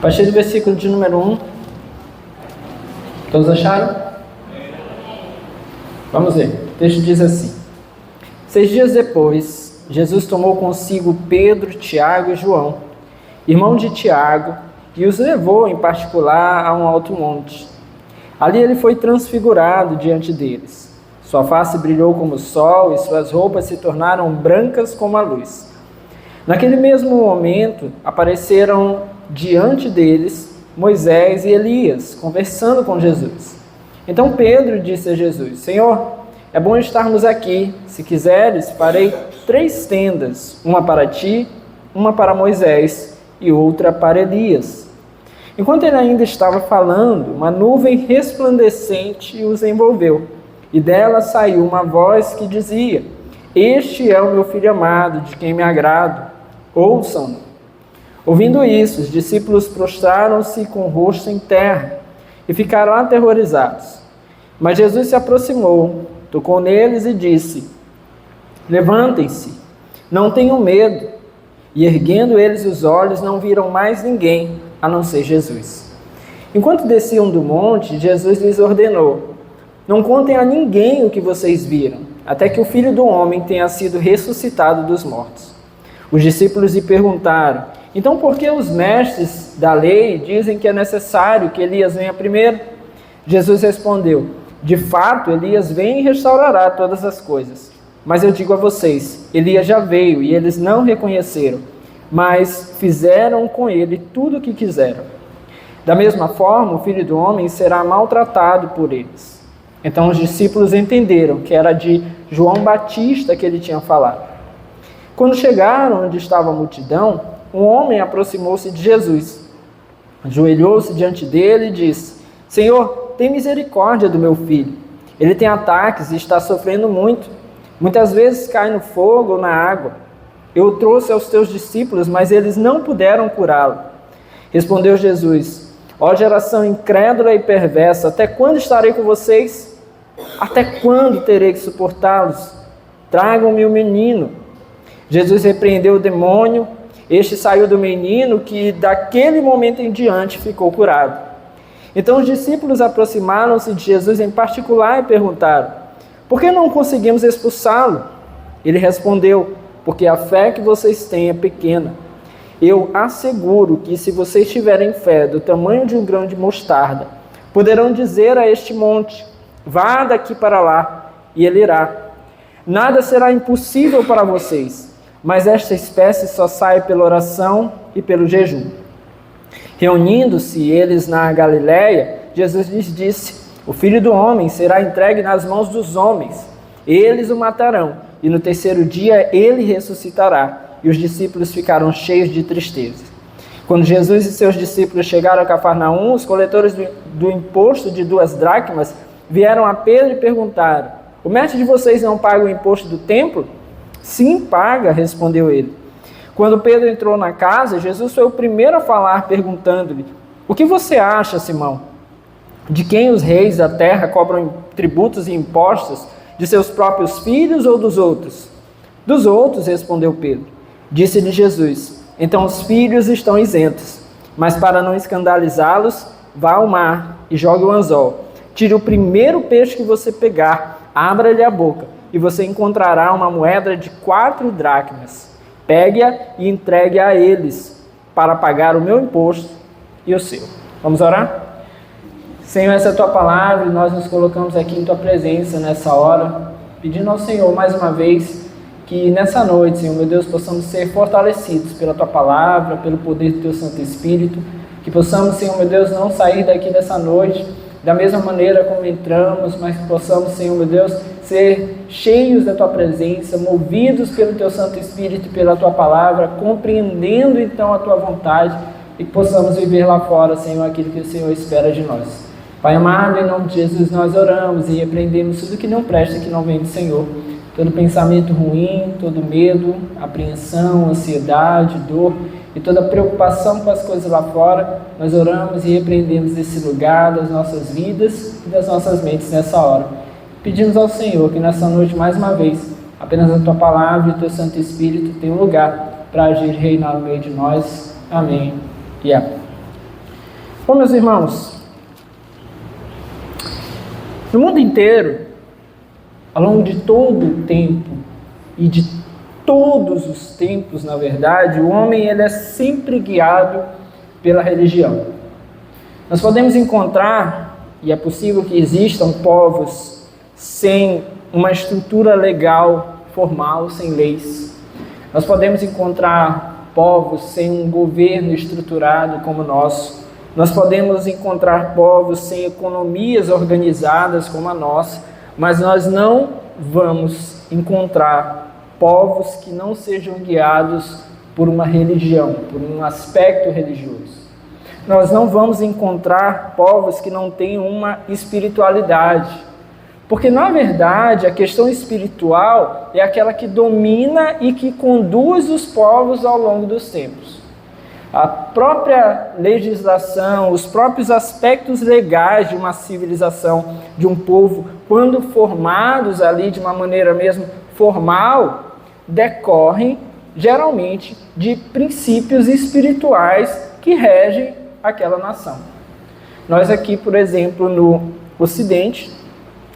A partir do versículo de número 1. Todos acharam? Vamos ver. O texto diz assim: 6 dias depois, Jesus tomou consigo Pedro, Tiago e João, irmão de Tiago, e os levou em particular a um alto monte. Ali ele foi transfigurado diante deles. Sua face brilhou como o sol e suas roupas se tornaram brancas como a luz. Naquele mesmo momento, apareceram diante deles Moisés e Elias, conversando com Jesus. Então Pedro disse a Jesus: Senhor, é bom estarmos aqui. Se quiseres, farei 3 tendas, uma para ti, uma para Moisés e outra para Elias. Enquanto ele ainda estava falando, uma nuvem resplandecente os envolveu, e dela saiu uma voz que dizia: Este é o meu filho amado, de quem me agrado. Ouçam-no. Ouvindo isso, os discípulos prostraram-se com o rosto em terra e ficaram aterrorizados. Mas Jesus se aproximou, tocou neles e disse: Levantem-se, não tenham medo. E erguendo eles os olhos, não viram mais ninguém, a não ser Jesus. Enquanto desciam do monte, Jesus lhes ordenou: Não contem a ninguém o que vocês viram, até que o Filho do Homem tenha sido ressuscitado dos mortos. Os discípulos lhe perguntaram: Então por que os mestres da lei dizem que é necessário que Elias venha primeiro? Jesus respondeu: De fato, Elias vem e restaurará todas as coisas. Mas eu digo a vocês, Elias já veio e eles não reconheceram, mas fizeram com ele tudo o que quiseram. Da mesma forma, o Filho do Homem será maltratado por eles. Então os discípulos entenderam que era de João Batista que ele tinha falado. Quando chegaram onde estava a multidão, um homem aproximou-se de Jesus, ajoelhou-se diante dele e disse: Senhor, tem misericórdia do meu filho. Ele tem ataques e está sofrendo muito. Muitas vezes cai no fogo ou na água. Eu o trouxe aos teus discípulos, mas eles não puderam curá-lo. Respondeu Jesus: Ó geração incrédula e perversa, até quando estarei com vocês? Até quando terei que suportá-los? Tragam-me o menino. Jesus repreendeu o demônio. Este saiu do menino, que daquele momento em diante ficou curado. Então os discípulos aproximaram-se de Jesus em particular e perguntaram: Por que não conseguimos expulsá-lo? Ele respondeu: Porque a fé que vocês têm é pequena. Eu asseguro que se vocês tiverem fé do tamanho de um grão de mostarda, poderão dizer a este monte: Vá daqui para lá, e ele irá. Nada será impossível para vocês. Mas esta espécie só sai pela oração e pelo jejum. Reunindo-se eles na Galiléia, Jesus lhes disse: O Filho do Homem será entregue nas mãos dos homens. Eles o matarão, e no 3º dia ele ressuscitará. E os discípulos ficaram cheios de tristeza. Quando Jesus e seus discípulos chegaram a Cafarnaum, os coletores do imposto de 2 dracmas vieram a Pedro e perguntaram: O mestre de vocês não paga o imposto do templo? Sim, paga, respondeu ele. Quando Pedro entrou na casa, Jesus foi o primeiro a falar, perguntando-lhe: O que você acha, Simão? De quem os reis da terra cobram tributos e impostos? De seus próprios filhos ou dos outros? Dos outros, respondeu Pedro. Disse-lhe Jesus: Então os filhos estão isentos. Mas para não escandalizá-los, vá ao mar e jogue o anzol. Tire o primeiro peixe que você pegar, abra-lhe a boca, e você encontrará uma moeda de 4 dracmas. Pegue-a e entregue a eles, para pagar o meu imposto e o seu. Vamos orar? Senhor, essa é a tua palavra, e nós nos colocamos aqui em tua presença nessa hora, pedindo ao Senhor mais uma vez que nessa noite, Senhor, meu Deus, possamos ser fortalecidos pela tua palavra, pelo poder do teu Santo Espírito, que possamos, Senhor, meu Deus, não sair daqui dessa noite da mesma maneira como entramos, mas que possamos, Senhor, meu Deus, ser cheios da tua presença, movidos pelo teu Santo Espírito e pela tua palavra, compreendendo então a tua vontade, e que possamos viver lá fora, Senhor, aquilo que o Senhor espera de nós. Pai amado, em nome de Jesus nós oramos e repreendemos tudo que não presta, que não vem do Senhor. Todo pensamento ruim, todo medo, apreensão, ansiedade, dor e toda preocupação com as coisas lá fora, nós oramos e repreendemos esse lugar das nossas vidas e das nossas mentes nessa hora. Pedimos ao Senhor que nessa noite, mais uma vez, apenas a tua palavra e o teu Santo Espírito tenham lugar para agir e reinar no meio de nós. Amém e amém. Bom, meus irmãos, no mundo inteiro, ao longo de todo o tempo e de todos os tempos, na verdade, o homem ele é sempre guiado pela religião. Nós podemos encontrar, e é possível que existam povos sem uma estrutura legal, formal, sem leis. Nós podemos encontrar povos sem um governo estruturado como o nosso. Nós podemos encontrar povos sem economias organizadas como a nossa, mas nós não vamos encontrar povos que não sejam guiados por uma religião, por um aspecto religioso. Nós não vamos encontrar povos que não tenham uma espiritualidade, porque na verdade a questão espiritual é aquela que domina e que conduz os povos ao longo dos tempos. A própria legislação, os próprios aspectos legais de uma civilização, de um povo, quando formados ali de uma maneira mesmo formal, decorrem geralmente de princípios espirituais que regem aquela nação. Nós aqui, por exemplo, no Ocidente,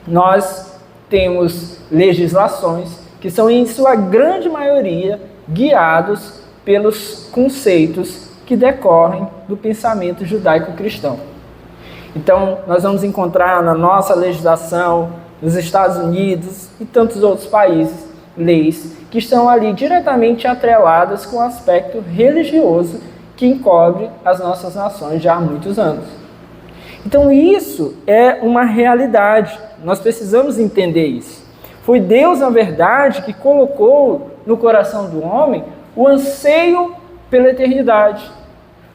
nós temos legislações que são, em sua grande maioria, guiados pelos conceitos que decorrem do pensamento judaico-cristão. Então, nós vamos encontrar na nossa legislação, nos Estados Unidos e tantos outros países, leis que estão ali diretamente atreladas com o aspecto religioso que encobre as nossas nações já há muitos anos. Então, isso é uma realidade. Nós precisamos entender isso. Foi Deus, na verdade, que colocou no coração do homem o anseio pela eternidade.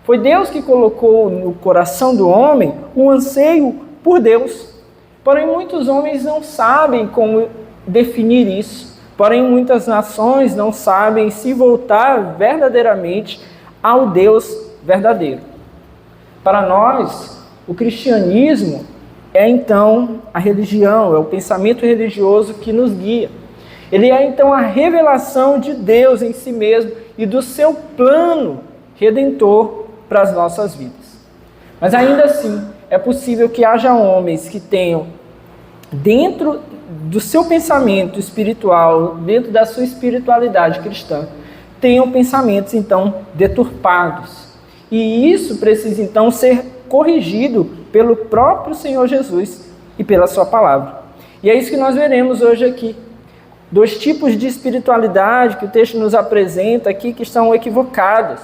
Foi Deus que colocou no coração do homem o anseio por Deus. Porém, muitos homens não sabem como definir isso. Porém, muitas nações não sabem se voltar verdadeiramente ao Deus verdadeiro. Para nós, o cristianismo é então a religião, é o pensamento religioso que nos guia. Ele é então a revelação de Deus em si mesmo e do seu plano redentor para as nossas vidas. Mas ainda assim, é possível que haja homens que tenham, dentro do seu pensamento espiritual, dentro da sua espiritualidade cristã, tenham pensamentos então deturpados. E isso precisa então ser corrigido pelo próprio Senhor Jesus e pela sua palavra. E é isso que nós veremos hoje aqui. 2 tipos de espiritualidade que o texto nos apresenta aqui que estão equivocadas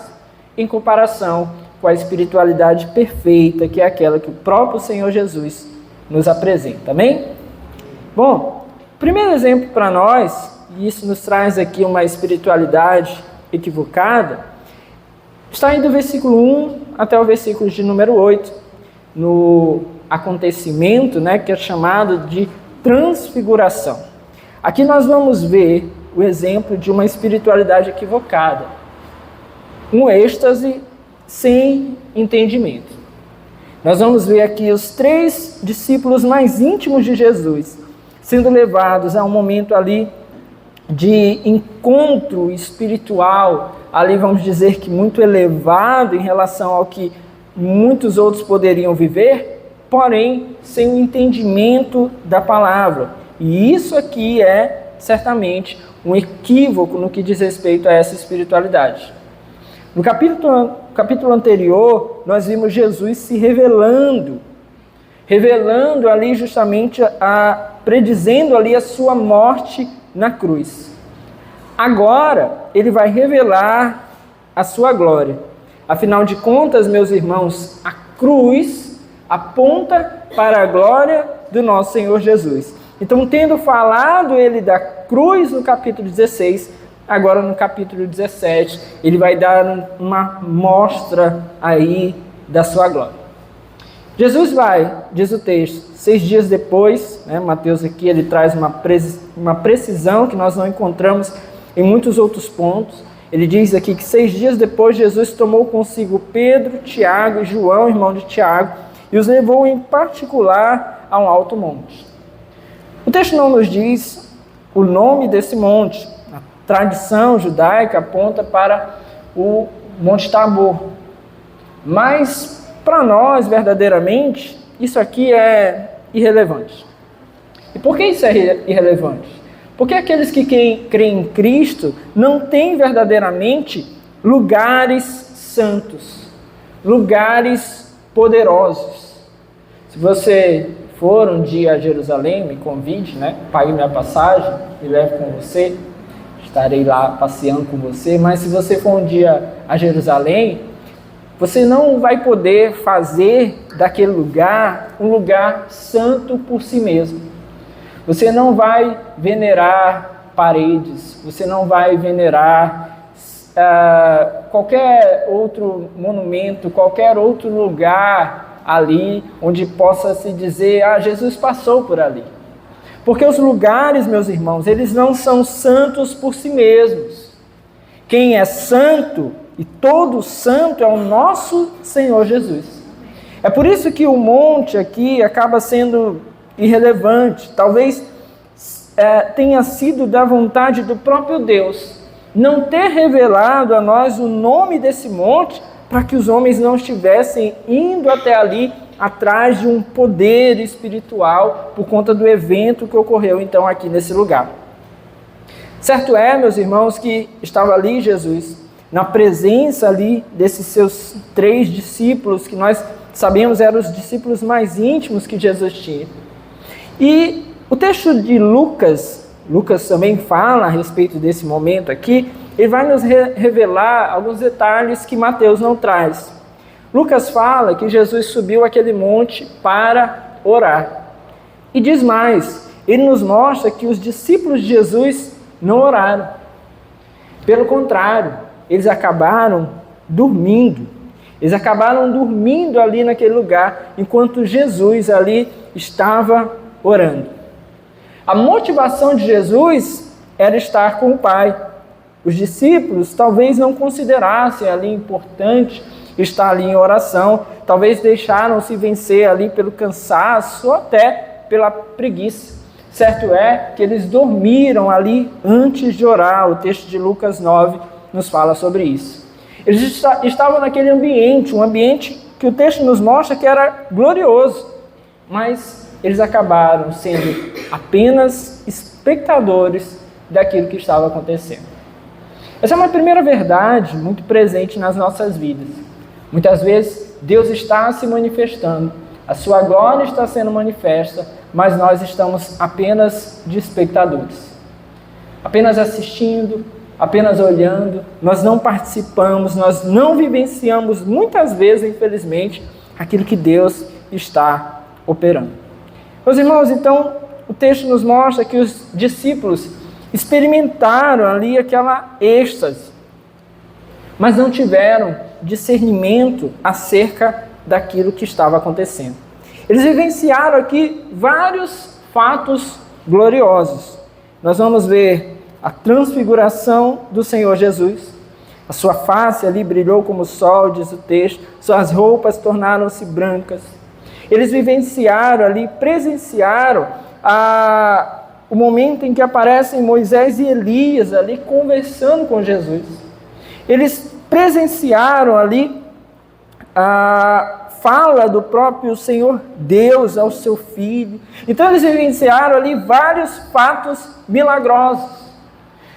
em comparação com a espiritualidade perfeita, que é aquela que o próprio Senhor Jesus nos apresenta. Amém? Bom, o primeiro exemplo para nós, e isso nos traz aqui uma espiritualidade equivocada, está aí do versículo 1 até o versículo de número 8, no acontecimento, que é chamado de transfiguração. Aqui nós vamos ver o exemplo de uma espiritualidade equivocada, um êxtase sem entendimento. Nós vamos ver aqui os 3 discípulos mais íntimos de Jesus sendo levados a um momento ali de encontro espiritual, ali vamos dizer que muito elevado em relação ao que muitos outros poderiam viver, porém sem o entendimento da palavra. E isso aqui é certamente um equívoco no que diz respeito a essa espiritualidade. No capítulo anterior, nós vimos Jesus se revelando ali justamente, predizendo ali a sua morte na cruz. Agora, ele vai revelar a sua glória. Afinal de contas, meus irmãos, a cruz aponta para a glória do nosso Senhor Jesus. Então, tendo falado ele da cruz no capítulo 16, agora no capítulo 17, ele vai dar uma mostra aí da sua glória. Jesus vai, diz o texto, 6 dias depois, Mateus aqui ele traz uma precisão que nós não encontramos em muitos outros pontos. Ele diz aqui que 6 dias depois Jesus tomou consigo Pedro, Tiago e João, irmão de Tiago, e os levou em particular a um alto monte. O texto não nos diz o nome desse monte. A tradição judaica aponta para o Monte Tabor. Mas Para nós, verdadeiramente, isso aqui é irrelevante. E por que isso é irrelevante? Porque aqueles que creem em Cristo não têm verdadeiramente lugares santos, lugares poderosos. Se você for um dia a Jerusalém, me convide, pague minha passagem, me leve com você, estarei lá passeando com você. Mas se você for um dia a Jerusalém, você não vai poder fazer daquele lugar um lugar santo por si mesmo. Você não vai venerar paredes, você não vai venerar qualquer outro monumento, qualquer outro lugar ali onde possa se dizer, Jesus passou por ali. Porque os lugares, meus irmãos, eles não são santos por si mesmos. Quem é santo, e todo santo, é o nosso Senhor Jesus. É por isso que o monte aqui acaba sendo irrelevante. Talvez tenha sido da vontade do próprio Deus não ter revelado a nós o nome desse monte para que os homens não estivessem indo até ali atrás de um poder espiritual por conta do evento que ocorreu então aqui nesse lugar. Certo é, meus irmãos, que estava ali Jesus, na presença ali desses seus 3 discípulos, que nós sabemos eram os discípulos mais íntimos que Jesus tinha. E o texto de Lucas também fala a respeito desse momento aqui, ele vai nos revelar alguns detalhes que Mateus não traz. Lucas fala que Jesus subiu aquele monte para orar. E diz mais, ele nos mostra que os discípulos de Jesus não oraram. Pelo contrário, eles acabaram dormindo. Eles acabaram dormindo ali naquele lugar, enquanto Jesus ali estava orando. A motivação de Jesus era estar com o Pai. Os discípulos talvez não considerassem ali importante estar ali em oração, talvez deixaram-se vencer ali pelo cansaço ou até pela preguiça. Certo é que eles dormiram ali antes de orar. O texto de Lucas 9 nos fala sobre isso. Eles estavam naquele ambiente, um ambiente que o texto nos mostra que era glorioso, mas eles acabaram sendo apenas espectadores daquilo que estava acontecendo. Essa é uma primeira verdade muito presente nas nossas vidas. Muitas vezes Deus está se manifestando, a sua glória está sendo manifesta, mas nós estamos apenas de espectadores, apenas assistindo, apenas olhando, nós não participamos, nós não vivenciamos muitas vezes, infelizmente, aquilo que Deus está operando. Meus irmãos, então, o texto nos mostra que os discípulos experimentaram ali aquela êxtase, mas não tiveram discernimento acerca daquilo que estava acontecendo. Eles vivenciaram aqui vários fatos gloriosos. Nós vamos ver a transfiguração do Senhor Jesus. A sua face ali brilhou como o sol, diz o texto. Suas roupas tornaram-se brancas. Eles vivenciaram ali, presenciaram o momento em que aparecem Moisés e Elias ali conversando com Jesus. Eles presenciaram ali a fala do próprio Senhor Deus ao seu Filho. Então eles vivenciaram ali vários fatos milagrosos.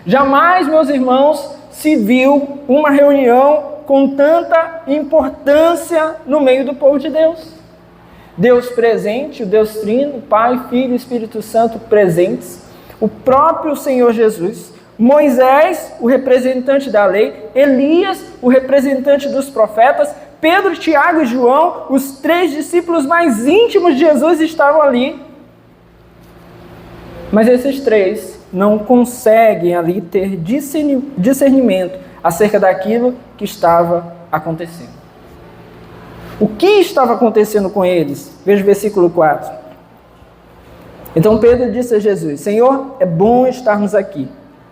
Jamais, meus irmãos, se viu uma reunião com tanta importância no meio do povo de Deus. Deus presente, o Deus Trino, Pai, Filho e Espírito Santo presentes, o próprio Senhor Jesus, Moisés, o representante da lei, Elias, o representante dos profetas, Pedro, Tiago e João, os 3 discípulos mais íntimos de Jesus estavam ali. Mas esses 3 não conseguem ali ter discernimento acerca daquilo que estava acontecendo. O que estava acontecendo com eles? Veja o versículo 4. Então Pedro disse a Jesus: Senhor, é bom estarmos aqui.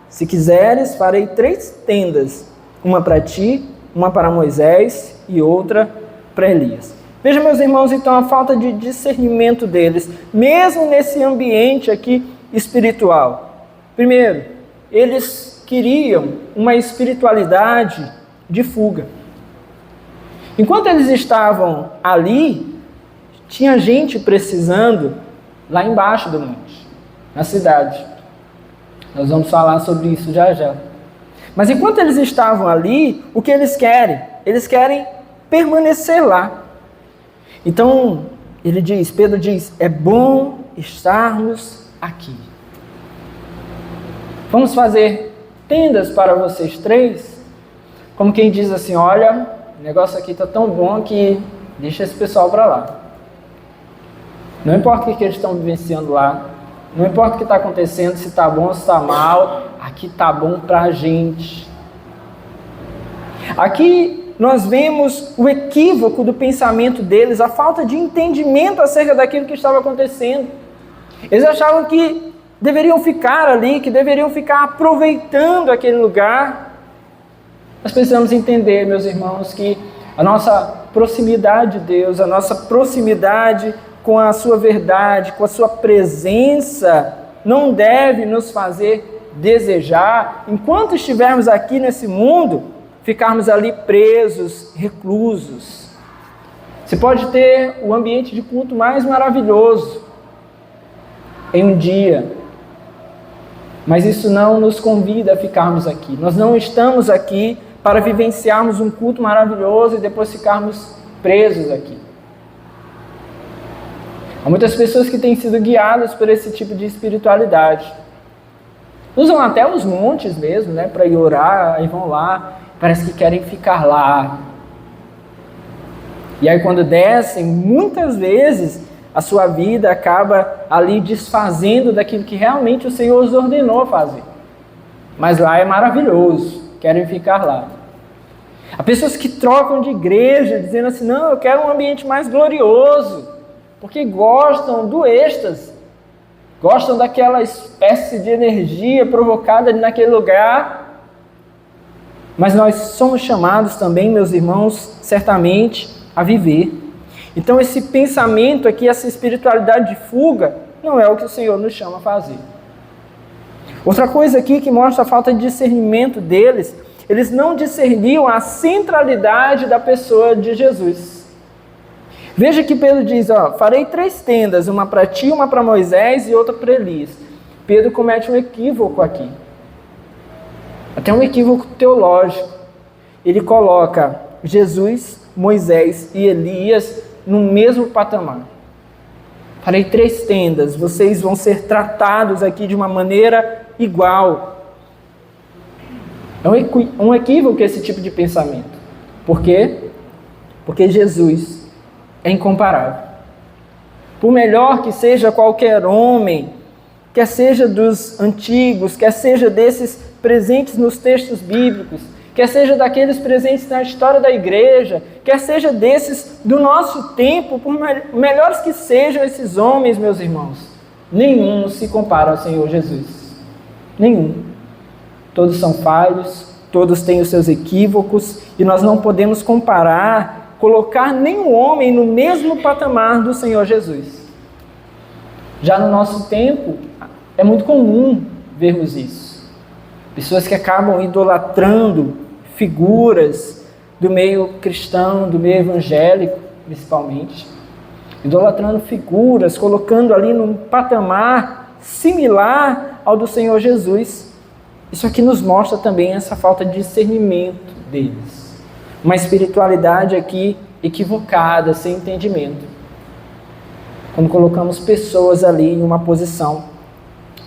Se quiseres, farei 3 tendas, uma para ti, uma para Moisés e outra para Elias. Veja, meus irmãos, então a falta de discernimento deles, mesmo nesse ambiente aqui espiritual. Primeiro, eles queriam uma espiritualidade de fuga. Enquanto eles estavam ali, tinha gente precisando lá embaixo do monte, na cidade. Nós vamos falar sobre isso já já. Mas enquanto eles estavam ali, o que eles querem? Eles querem permanecer lá. Então, Pedro diz, é bom estarmos aqui. Vamos fazer tendas para vocês três? Como quem diz assim, olha, o negócio aqui está tão bom que deixa esse pessoal para lá. Não importa o que eles estão vivenciando lá, não importa o que está acontecendo, se está bom ou se está mal, aqui está bom para a gente. Aqui nós vemos o equívoco do pensamento deles, a falta de entendimento acerca daquilo que estava acontecendo. Eles achavam que deveriam ficar ali, que deveriam ficar aproveitando aquele lugar. Nós precisamos entender, meus irmãos, que a nossa proximidade de Deus, a nossa proximidade com a sua verdade, com a sua presença, não deve nos fazer desejar, enquanto estivermos aqui nesse mundo, ficarmos ali presos, reclusos. Você pode ter o ambiente de culto mais maravilhoso em um dia, mas isso não nos convida a ficarmos aqui. Nós não estamos aqui para vivenciarmos um culto maravilhoso e depois ficarmos presos aqui. Há muitas pessoas que têm sido guiadas por esse tipo de espiritualidade. Usam até os montes mesmo, né, para ir orar, aí vão lá, parece que querem ficar lá. E aí quando descem, muitas vezes a sua vida acaba ali desfazendo daquilo que realmente o Senhor os ordenou a fazer. Mas lá é maravilhoso, querem ficar lá. Há pessoas que trocam de igreja, dizendo assim, não, eu quero um ambiente mais glorioso, porque gostam do êxtase, gostam daquela espécie de energia provocada naquele lugar. Mas nós somos chamados também, meus irmãos, certamente, a viver. Então esse pensamento aqui, essa espiritualidade de fuga, não é o que o Senhor nos chama a fazer. Outra coisa aqui que mostra a falta de discernimento deles, eles não discerniam a centralidade da pessoa de Jesus. Veja que Pedro diz, farei 3 tendas, uma para ti, uma para Moisés e outra para Elias. Pedro comete um equívoco aqui. Até um equívoco teológico. Ele coloca Jesus, Moisés e Elias no mesmo patamar. Farei 3 tendas, vocês vão ser tratados aqui de uma maneira igual. É um equívoco esse tipo de pensamento. Por quê? Porque Jesus é incomparável. Por melhor que seja qualquer homem, quer seja dos antigos, quer seja desses presentes nos textos bíblicos, quer seja daqueles presentes na história da igreja, quer seja desses do nosso tempo, por melhores que sejam esses homens, meus irmãos, nenhum se compara ao Senhor Jesus. Nenhum. Todos são falhos, todos têm os seus equívocos, e nós não podemos colocar nenhum homem no mesmo patamar do Senhor Jesus. Já no nosso tempo, é muito comum vermos isso. Pessoas que acabam idolatrando figuras do meio cristão, do meio evangélico, principalmente. Idolatrando figuras, colocando ali num patamar similar ao do Senhor Jesus. Isso aqui nos mostra também essa falta de discernimento deles. Uma espiritualidade aqui equivocada, sem entendimento. Quando colocamos pessoas ali em uma posição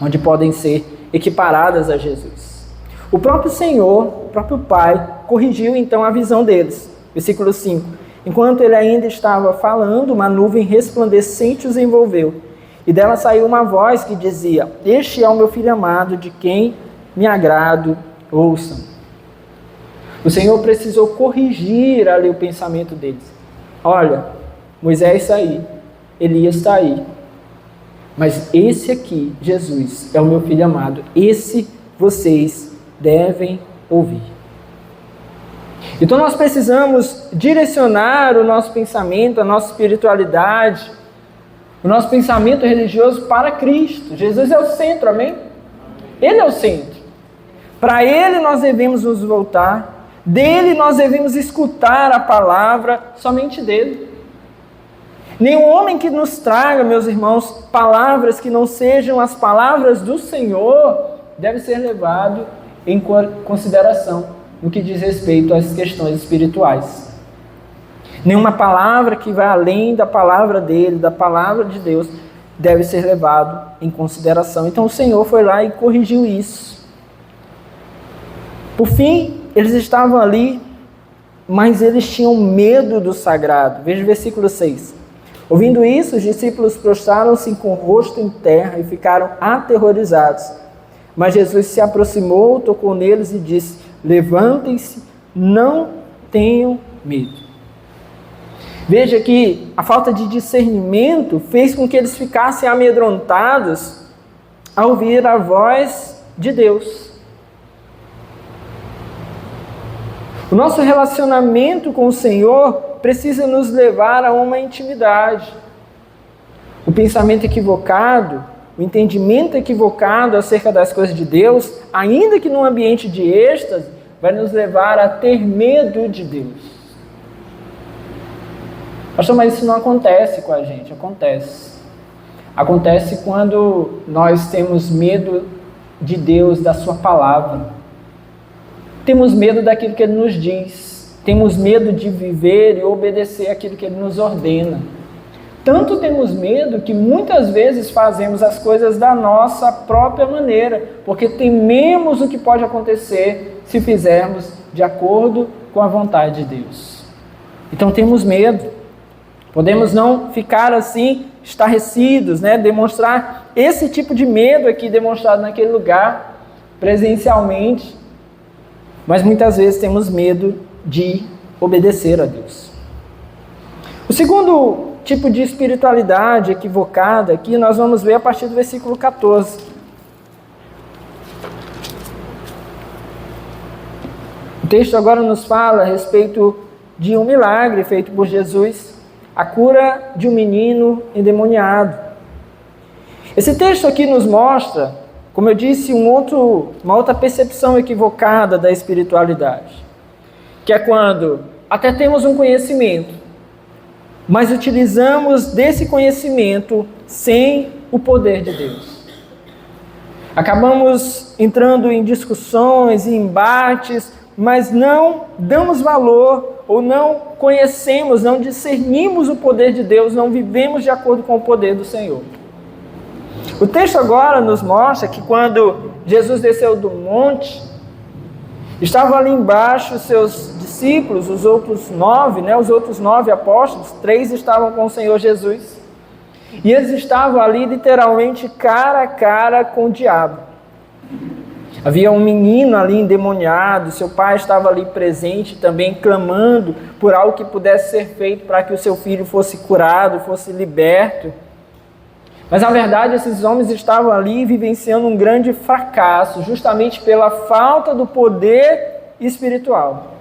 onde podem ser equiparadas a Jesus. O próprio Senhor, o próprio Pai, corrigiu então a visão deles. Versículo 5. Enquanto ele ainda estava falando, uma nuvem resplandecente os envolveu. E dela saiu uma voz que dizia, este é o meu filho amado, de quem me agrado, ouçam. O Senhor precisou corrigir ali o pensamento deles. Olha, Moisés está aí, Elias está aí, mas esse aqui, Jesus, é o meu filho amado. Esse vocês devem ouvir. Então nós precisamos direcionar o nosso pensamento, a nossa espiritualidade, o nosso pensamento religioso para Cristo. Jesus é o centro, amém? Ele é o centro. Para Ele nós devemos nos voltar, Dele nós devemos escutar a palavra, somente dele. Nenhum homem que nos traga, meus irmãos, palavras que não sejam as palavras do Senhor, deve ser levado em consideração no que diz respeito às questões espirituais. Nenhuma palavra que vá além da palavra dele, da palavra de Deus, deve ser levado em consideração. Então o Senhor foi lá e corrigiu isso. Por fim, eles estavam ali, mas eles tinham medo do sagrado. Veja o versículo 6. Ouvindo isso, os discípulos prostraram-se com o rosto em terra e ficaram aterrorizados. Mas Jesus se aproximou, tocou neles e disse: levantem-se, não tenham medo. Veja que a falta de discernimento fez com que eles ficassem amedrontados ao ouvir a voz de Deus. O nosso relacionamento com o Senhor precisa nos levar a uma intimidade. O pensamento equivocado, o entendimento equivocado acerca das coisas de Deus, ainda que num ambiente de êxtase, vai nos levar a ter medo de Deus. Pastor, mas isso não acontece com a gente. Acontece. Acontece quando nós temos medo de Deus, da sua palavra. Temos medo daquilo que Ele nos diz. Temos medo de viver e obedecer aquilo que Ele nos ordena. Tanto temos medo que muitas vezes fazemos as coisas da nossa própria maneira, porque tememos o que pode acontecer se fizermos de acordo com a vontade de Deus. Então temos medo. Podemos não ficar assim, estarrecidos, demonstrar esse tipo de medo aqui demonstrado naquele lugar, presencialmente, mas muitas vezes temos medo de obedecer a Deus. O segundo tipo de espiritualidade equivocada aqui nós vamos ver a partir do versículo 14. O texto agora nos fala a respeito de um milagre feito por Jesus, a cura de um menino endemoniado. Esse texto aqui nos mostra, como eu disse, uma outra percepção equivocada da espiritualidade, que é quando até temos um conhecimento, mas utilizamos desse conhecimento sem o poder de Deus. Acabamos entrando em discussões, em embates, mas não damos valor ou não conhecemos, não discernimos o poder de Deus, não vivemos de acordo com o poder do Senhor. O texto agora nos mostra que quando Jesus desceu do monte, estavam ali embaixo os seus discípulos, os outros 9 apóstolos, 3 estavam com o Senhor Jesus, e eles estavam ali literalmente cara a cara com o diabo. Havia um menino ali endemoniado, seu pai estava ali presente também, clamando por algo que pudesse ser feito para que o seu filho fosse curado, fosse liberto. Mas, na verdade, esses homens estavam ali vivenciando um grande fracasso, justamente pela falta do poder espiritual.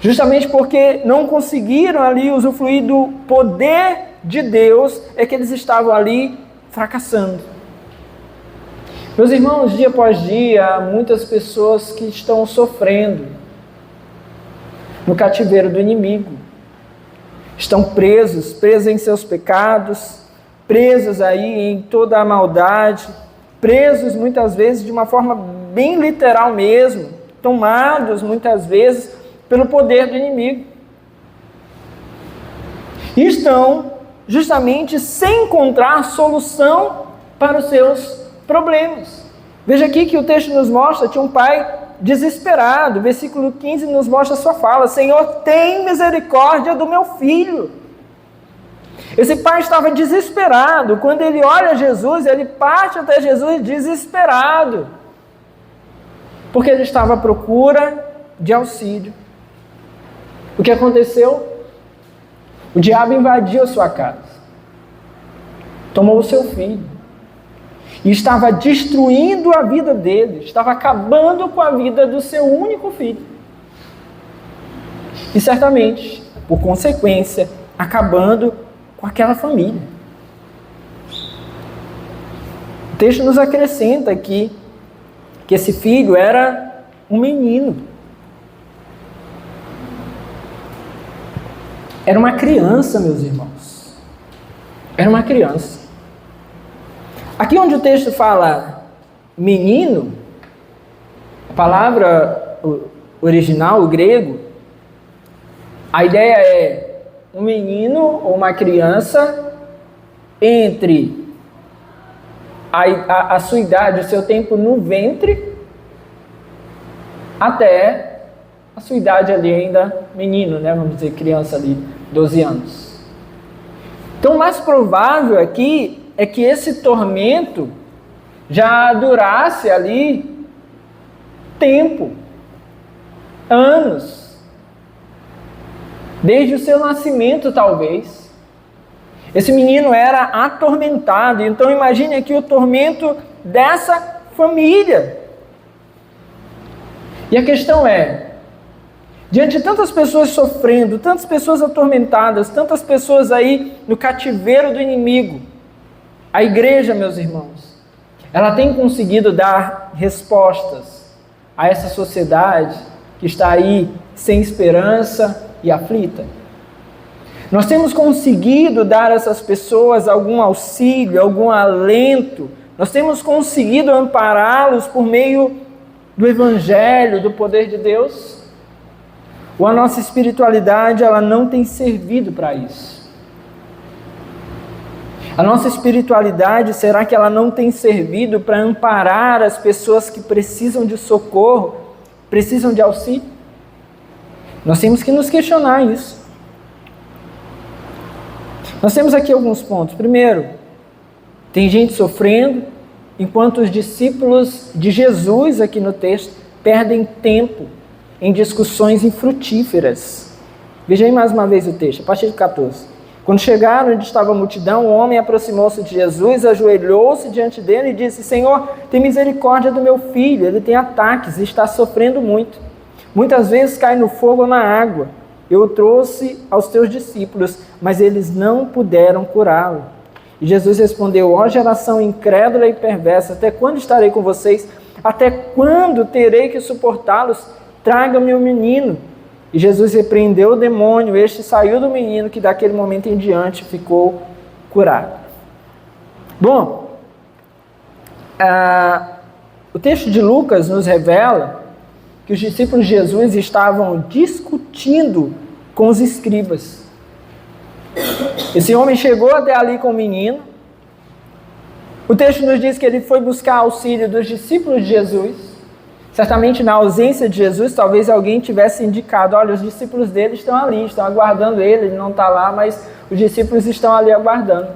Justamente porque não conseguiram ali usufruir do poder de Deus, é que eles estavam ali fracassando. Meus irmãos, dia após dia, há muitas pessoas que estão sofrendo no cativeiro do inimigo. Estão presos em seus pecados, presos aí em toda a maldade, presos muitas vezes de uma forma bem literal mesmo, tomados muitas vezes pelo poder do inimigo. E estão justamente sem encontrar solução para os seus problemas. Veja aqui que o texto nos mostra, tinha um pai desesperado. Versículo 15 nos mostra a sua fala: Senhor, tem misericórdia do meu filho. Esse pai estava desesperado. Quando ele olha Jesus, ele parte até Jesus desesperado, porque ele estava à procura de auxílio. O que aconteceu? O diabo invadiu a sua casa, tomou o seu filho, e estava destruindo a vida dele, estava acabando com a vida do seu único filho. E certamente, por consequência, acabando com aquela família. O texto nos acrescenta aqui que esse filho era um menino. Era uma criança, meus irmãos. Era uma criança. Aqui onde o texto fala menino, a palavra original, o grego, a ideia é um menino ou uma criança entre a sua idade, o seu tempo no ventre, até a sua idade ali ainda menino, né? Vamos dizer, criança ali, 12 anos. Então, o mais provável aqui é que esse tormento já durasse ali tempo, anos, desde o seu nascimento talvez. Esse menino era atormentado, então imagine aqui o tormento dessa família. E a questão é, diante de tantas pessoas sofrendo, tantas pessoas atormentadas, tantas pessoas aí no cativeiro do inimigo, a igreja, meus irmãos, ela tem conseguido dar respostas a essa sociedade que está aí sem esperança e aflita? Nós temos conseguido dar a essas pessoas algum auxílio, algum alento? Nós temos conseguido ampará-los por meio do Evangelho, do poder de Deus? Ou a nossa espiritualidade, ela não tem servido para isso? A nossa espiritualidade, será que ela não tem servido para amparar as pessoas que precisam de socorro, precisam de auxílio? Nós temos que nos questionar isso. Nós temos aqui alguns pontos. Primeiro, tem gente sofrendo, enquanto os discípulos de Jesus, aqui no texto, perdem tempo em discussões infrutíferas. Veja aí mais uma vez o texto, a partir do 14. Quando chegaram onde estava a multidão, o homem aproximou-se de Jesus, ajoelhou-se diante dele e disse: Senhor, tem misericórdia do meu filho, ele tem ataques e está sofrendo muito. Muitas vezes cai no fogo ou na água. Eu o trouxe aos teus discípulos, mas eles não puderam curá-lo. E Jesus respondeu: ó geração incrédula e perversa, até quando estarei com vocês? Até quando terei que suportá-los? Traga-me o menino. E Jesus repreendeu o demônio, este saiu do menino, que daquele momento em diante ficou curado. Bom, o texto de Lucas nos revela que os discípulos de Jesus estavam discutindo com os escribas. Esse homem chegou até ali com o menino. O texto nos diz que ele foi buscar auxílio dos discípulos de Jesus. Certamente na ausência de Jesus, talvez alguém tivesse indicado: olha, os discípulos dele estão ali, estão aguardando ele não está lá, mas os discípulos estão ali aguardando.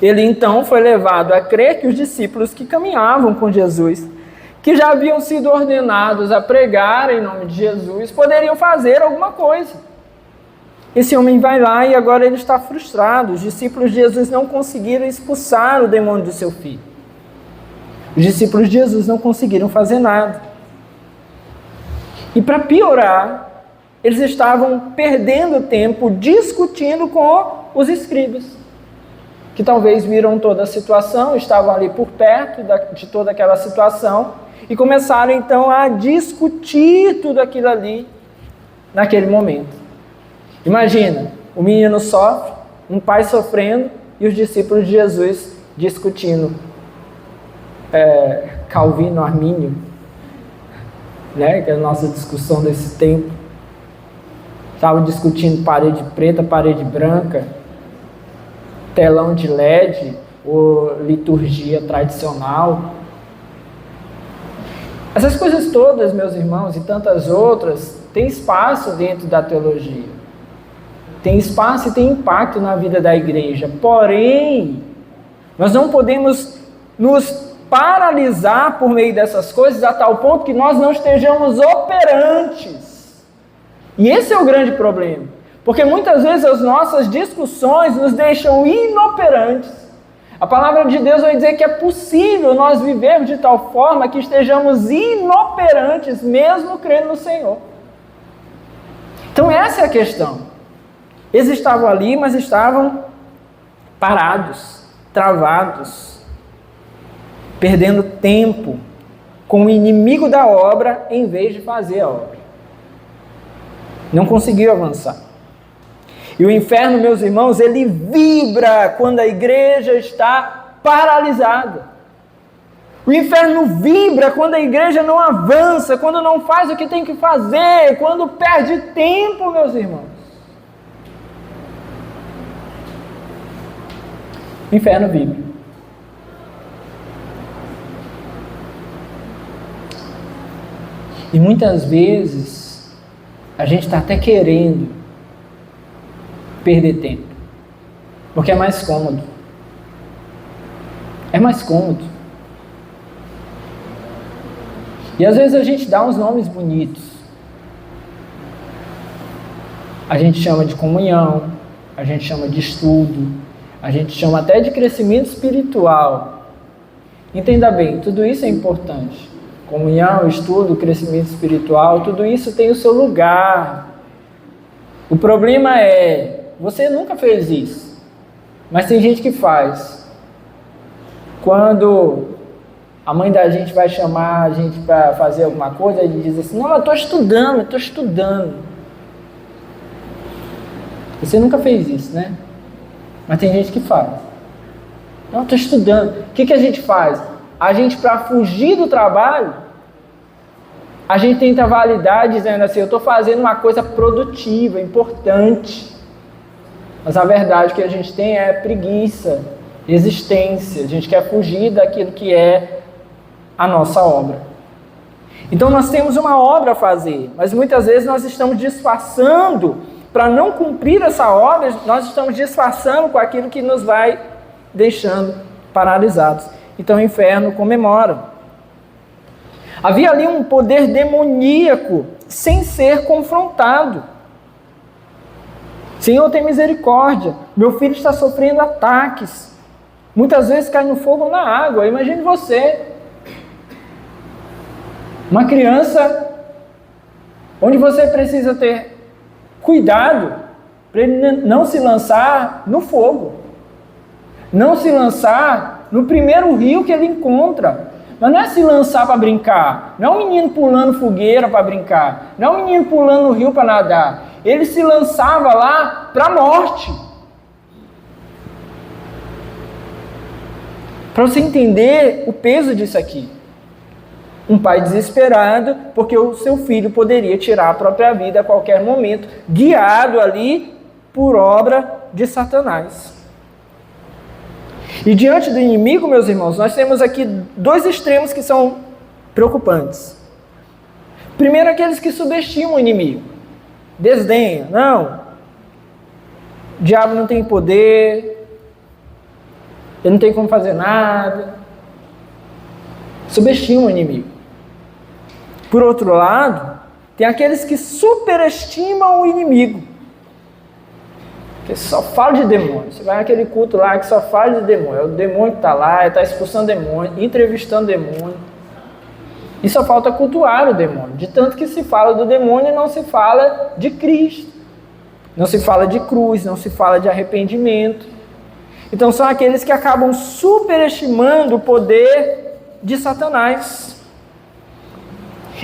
Ele então foi levado a crer que os discípulos que caminhavam com Jesus, que já haviam sido ordenados a pregar em nome de Jesus, poderiam fazer alguma coisa. Esse homem vai lá e agora ele está frustrado. Os discípulos de Jesus não conseguiram expulsar o demônio do seu filho. Os discípulos de Jesus não conseguiram fazer nada. E para piorar, eles estavam perdendo tempo discutindo com os escribas, que talvez viram toda a situação, estavam ali por perto de toda aquela situação, e começaram então a discutir tudo aquilo ali, naquele momento. Imagina, o menino sofre, um pai sofrendo, e os discípulos de Jesus discutindo. Calvino, Armínio, né? Que é a nossa discussão desse tempo. Estavam discutindo parede preta, parede branca, telão de LED, ou liturgia tradicional. Essas coisas todas, meus irmãos, e tantas outras, têm espaço dentro da teologia. Tem espaço e tem impacto na vida da igreja. Porém, nós não podemos nos paralisar por meio dessas coisas a tal ponto que nós não estejamos operantes. E esse é o grande problema. Porque muitas vezes as nossas discussões nos deixam inoperantes. A palavra de Deus vai dizer que é possível nós vivermos de tal forma que estejamos inoperantes, mesmo crendo no Senhor. Então essa é a questão. Eles estavam ali, mas estavam parados, travados, perdendo tempo com o inimigo da obra em vez de fazer a obra. Não conseguiu avançar. E o inferno, meus irmãos, ele vibra quando a igreja está paralisada. O inferno vibra quando a igreja não avança, quando não faz o que tem que fazer, quando perde tempo, meus irmãos. O inferno vibra. E muitas vezes a gente está até querendo perder tempo, porque é mais cômodo. É mais cômodo. E às vezes a gente dá uns nomes bonitos. A gente chama de comunhão, a gente chama de estudo, a gente chama até de crescimento espiritual. Entenda bem, tudo isso é importante. Comunhão, estudo, crescimento espiritual, tudo isso tem o seu lugar. O problema é, você nunca fez isso, mas tem gente que faz. Quando a mãe da gente vai chamar a gente para fazer alguma coisa, ele diz assim, não, eu estou estudando. Você nunca fez isso, né? Mas tem gente que faz. Não, eu estou estudando. O que a gente faz? A gente, para fugir do trabalho, a gente tenta validar dizendo assim, eu estou fazendo uma coisa produtiva, importante. Mas a verdade que a gente tem é preguiça, existência. A gente quer fugir daquilo que é a nossa obra. Então nós temos uma obra a fazer, mas muitas vezes nós estamos disfarçando, para não cumprir essa obra, nós estamos disfarçando com aquilo que nos vai deixando paralisados. Então o inferno comemora. Havia ali um poder demoníaco sem ser confrontado. Senhor, tem misericórdia. Meu filho está sofrendo ataques. Muitas vezes cai no fogo na água. Imagine você. Uma criança onde você precisa ter cuidado para ele não se lançar no fogo. Não se lançar no primeiro rio que ele encontra. Mas não é se lançar para brincar. Não é um menino pulando fogueira para brincar. Não é um menino pulando no rio para nadar. Ele se lançava lá para a morte. Para você entender o peso disso aqui. Um pai desesperado porque o seu filho poderia tirar a própria vida a qualquer momento, guiado ali por obra de Satanás. E diante do inimigo, meus irmãos, nós temos aqui dois extremos que são preocupantes. Primeiro, aqueles que subestimam o inimigo. Desdenha. Não. O diabo não tem poder. Ele não tem como fazer nada. Subestimam o inimigo. Por outro lado, tem aqueles que superestimam o inimigo. Que só fala de demônio. Você vai naquele culto lá que só fala de demônio. É o demônio que está lá, está expulsando demônio, entrevistando demônio. E só falta cultuar o demônio. De tanto que se fala do demônio, não se fala de Cristo. Não se fala de cruz, não se fala de arrependimento. Então são aqueles que acabam superestimando o poder de Satanás.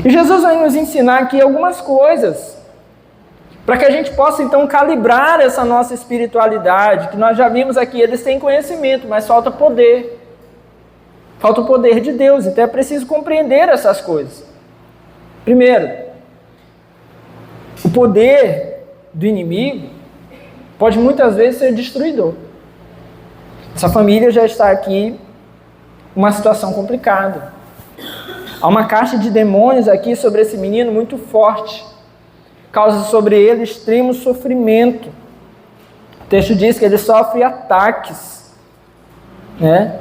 E Jesus vai nos ensinar aqui algumas coisas, para que a gente possa então calibrar essa nossa espiritualidade, que nós já vimos aqui, eles têm conhecimento, mas falta poder. Falta o poder de Deus, então é preciso compreender essas coisas. Primeiro, o poder do inimigo pode muitas vezes ser destruidor. Essa família já está aqui uma situação complicada. Há uma caixa de demônios aqui sobre esse menino muito forte. Causa sobre ele extremo sofrimento. O texto diz que ele sofre ataques. Né?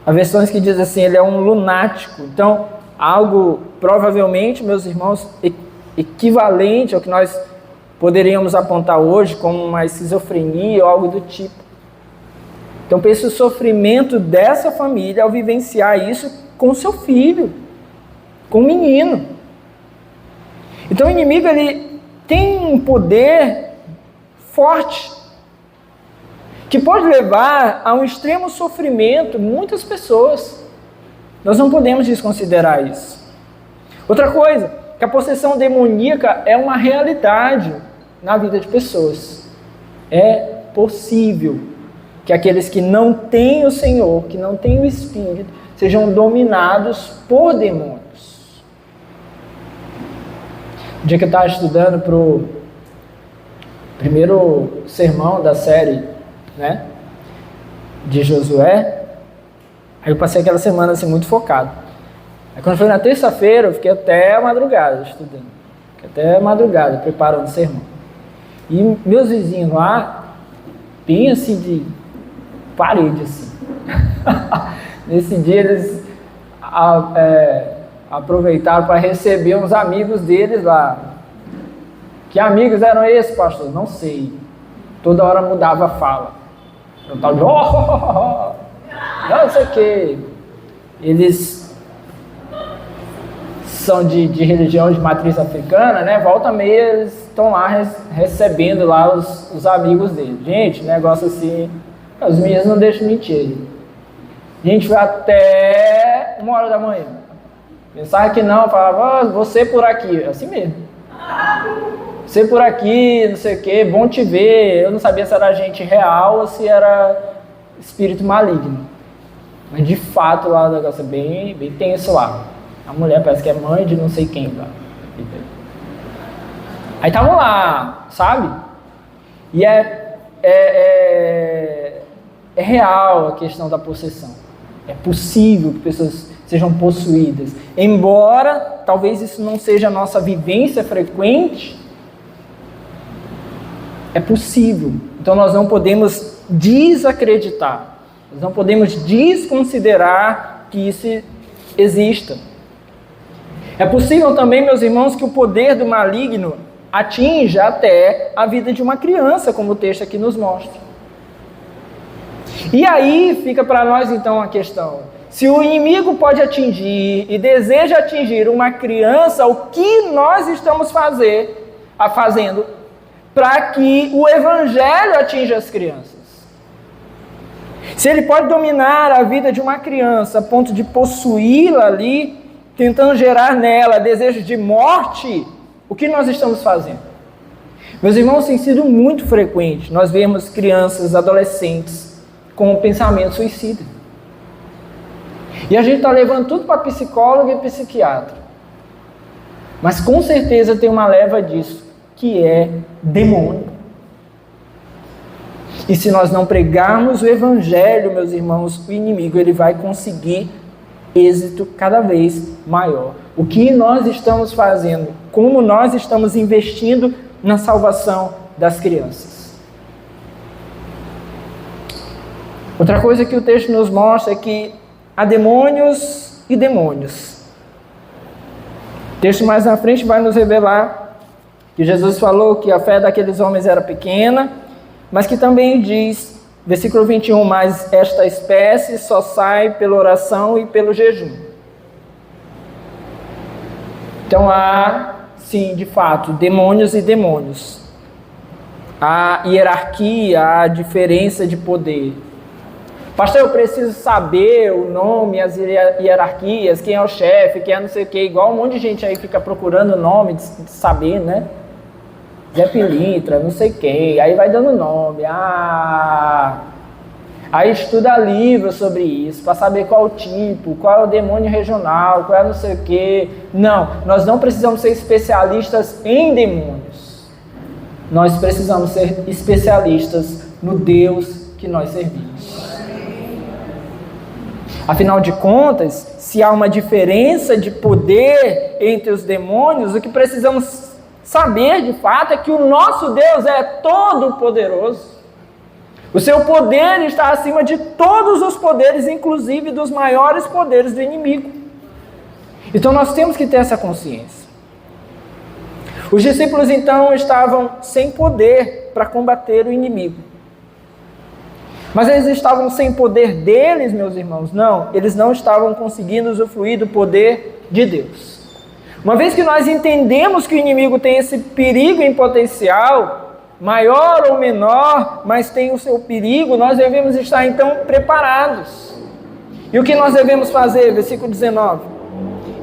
Há versões que dizem assim, ele é um lunático. Então, algo provavelmente, meus irmãos, equivalente ao que nós poderíamos apontar hoje como uma esquizofrenia ou algo do tipo. Então pense o sofrimento dessa família ao vivenciar isso com seu filho, com o menino. Então o inimigo ele tem um poder forte que pode levar a um extremo sofrimento muitas pessoas. Nós não podemos desconsiderar isso. Outra coisa, que a possessão demoníaca é uma realidade na vida de pessoas. É possível que aqueles que não têm o Senhor, que não têm o Espírito, sejam dominados por demônios. No dia que eu estava estudando para o primeiro sermão da série, né, de Josué, aí eu passei aquela semana assim, muito focado. Aí quando foi na terça-feira, eu fiquei até a madrugada estudando. Fiquei até a madrugada preparando o sermão. E meus vizinhos lá, bem assim de parede assim. Nesse dia eles aproveitaram para receber uns amigos deles lá. Que amigos eram esses, pastor? Não sei. Toda hora mudava a fala. Eu tal de não sei o que. Eles são de religião de matriz africana, né? Volta e meia eles estão lá recebendo lá os amigos deles. Gente, negócio assim, os meninos não deixam mentir. A gente foi até 1h da manhã. Pensava que não, falava, você por aqui, assim mesmo. Você por aqui, não sei o que, bom te ver. Eu não sabia se era gente real ou se era espírito maligno. Mas de fato lá o negócio é bem tenso lá. A mulher parece que é mãe de não sei quem lá. Aí estavam lá, sabe? E é real a questão da possessão. É possível que pessoas sejam possuídas. Embora talvez isso não seja a nossa vivência frequente, é possível. Então nós não podemos desacreditar. Nós não podemos desconsiderar que isso exista. É possível também, meus irmãos, que o poder do maligno atinja até a vida de uma criança, como o texto aqui nos mostra. E aí fica para nós então a questão: se o inimigo pode atingir e deseja atingir uma criança, o que nós estamos fazendo para que o evangelho atinja as crianças? Se ele pode dominar a vida de uma criança a ponto de possuí-la ali, tentando gerar nela desejo de morte, o que nós estamos fazendo? Meus irmãos, tem sido muito frequente nós vemos crianças, adolescentes com pensamento suicida. E a gente está levando tudo para psicólogo e psiquiatra. Mas com certeza tem uma leva disso, que é demônio. E se nós não pregarmos o evangelho, meus irmãos, o inimigo ele vai conseguir êxito cada vez maior. O que nós estamos fazendo? Como nós estamos investindo na salvação das crianças? Outra coisa que o texto nos mostra é que há demônios e demônios. O texto mais na frente vai nos revelar que Jesus falou que a fé daqueles homens era pequena, mas que também diz, versículo 21, mas esta espécie só sai pela oração e pelo jejum. Então há, sim, de fato, demônios e demônios. Há hierarquia, há diferença de poder. Pastor, eu preciso saber o nome, as hierarquias, quem é o chefe, quem é não sei o quê. Igual um monte de gente aí fica procurando o nome de saber, né? Zé Pilintra, não sei quem. Aí vai dando nome. Aí estuda livros sobre isso, para saber qual o tipo, qual é o demônio regional, qual é não sei o quê. Não, nós não precisamos ser especialistas em demônios. Nós precisamos ser especialistas no Deus que nós servimos. Afinal de contas, se há uma diferença de poder entre os demônios, o que precisamos saber de fato é que o nosso Deus é todo-poderoso. O seu poder está acima de todos os poderes, inclusive dos maiores poderes do inimigo. Então nós temos que ter essa consciência. Os discípulos então estavam sem poder para combater o inimigo. Mas eles estavam sem poder deles, meus irmãos? Não, eles não estavam conseguindo usufruir do poder de Deus. Uma vez que nós entendemos que o inimigo tem esse perigo em potencial, maior ou menor, mas tem o seu perigo, nós devemos estar então preparados. E o que nós devemos fazer? Versículo 19.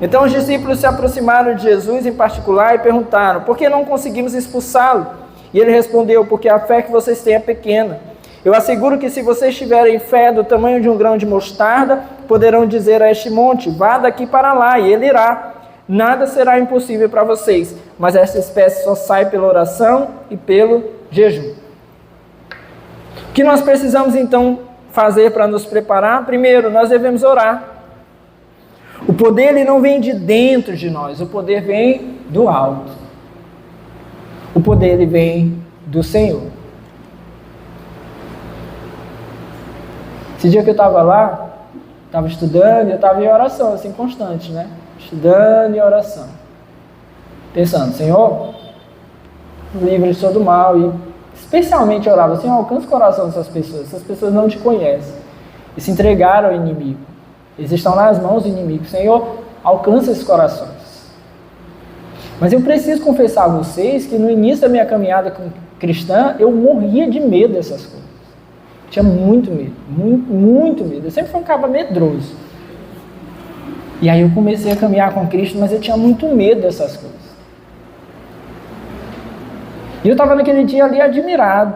Então os discípulos se aproximaram de Jesus em particular e perguntaram: por que não conseguimos expulsá-lo? E ele respondeu: porque a fé que vocês têm é pequena. Eu asseguro que se vocês tiverem fé do tamanho de um grão de mostarda, poderão dizer a este monte: vá daqui para lá, e ele irá. Nada será impossível para vocês, mas esta espécie só sai pela oração e pelo jejum. O que nós precisamos então fazer para nos preparar? Primeiro, nós devemos orar. O poder ele não vem de dentro de nós, o poder vem do alto. O poder ele vem do Senhor. Esse dia que eu estava lá, estava estudando, eu estava em oração, assim, constante, né? Estudando em oração. Pensando: Senhor, livre de todo mal. E especialmente orava: Senhor, alcança o coração dessas pessoas. Essas pessoas não te conhecem e se entregaram ao inimigo. Eles estão nas mãos do inimigo. Senhor, alcança esses corações. Mas eu preciso confessar a vocês que no início da minha caminhada cristã, eu morria de medo dessas coisas. Tinha muito medo, muito medo. Eu sempre fui um cara medroso. E aí eu comecei a caminhar com Cristo, mas eu tinha muito medo dessas coisas. E eu estava naquele dia ali admirado,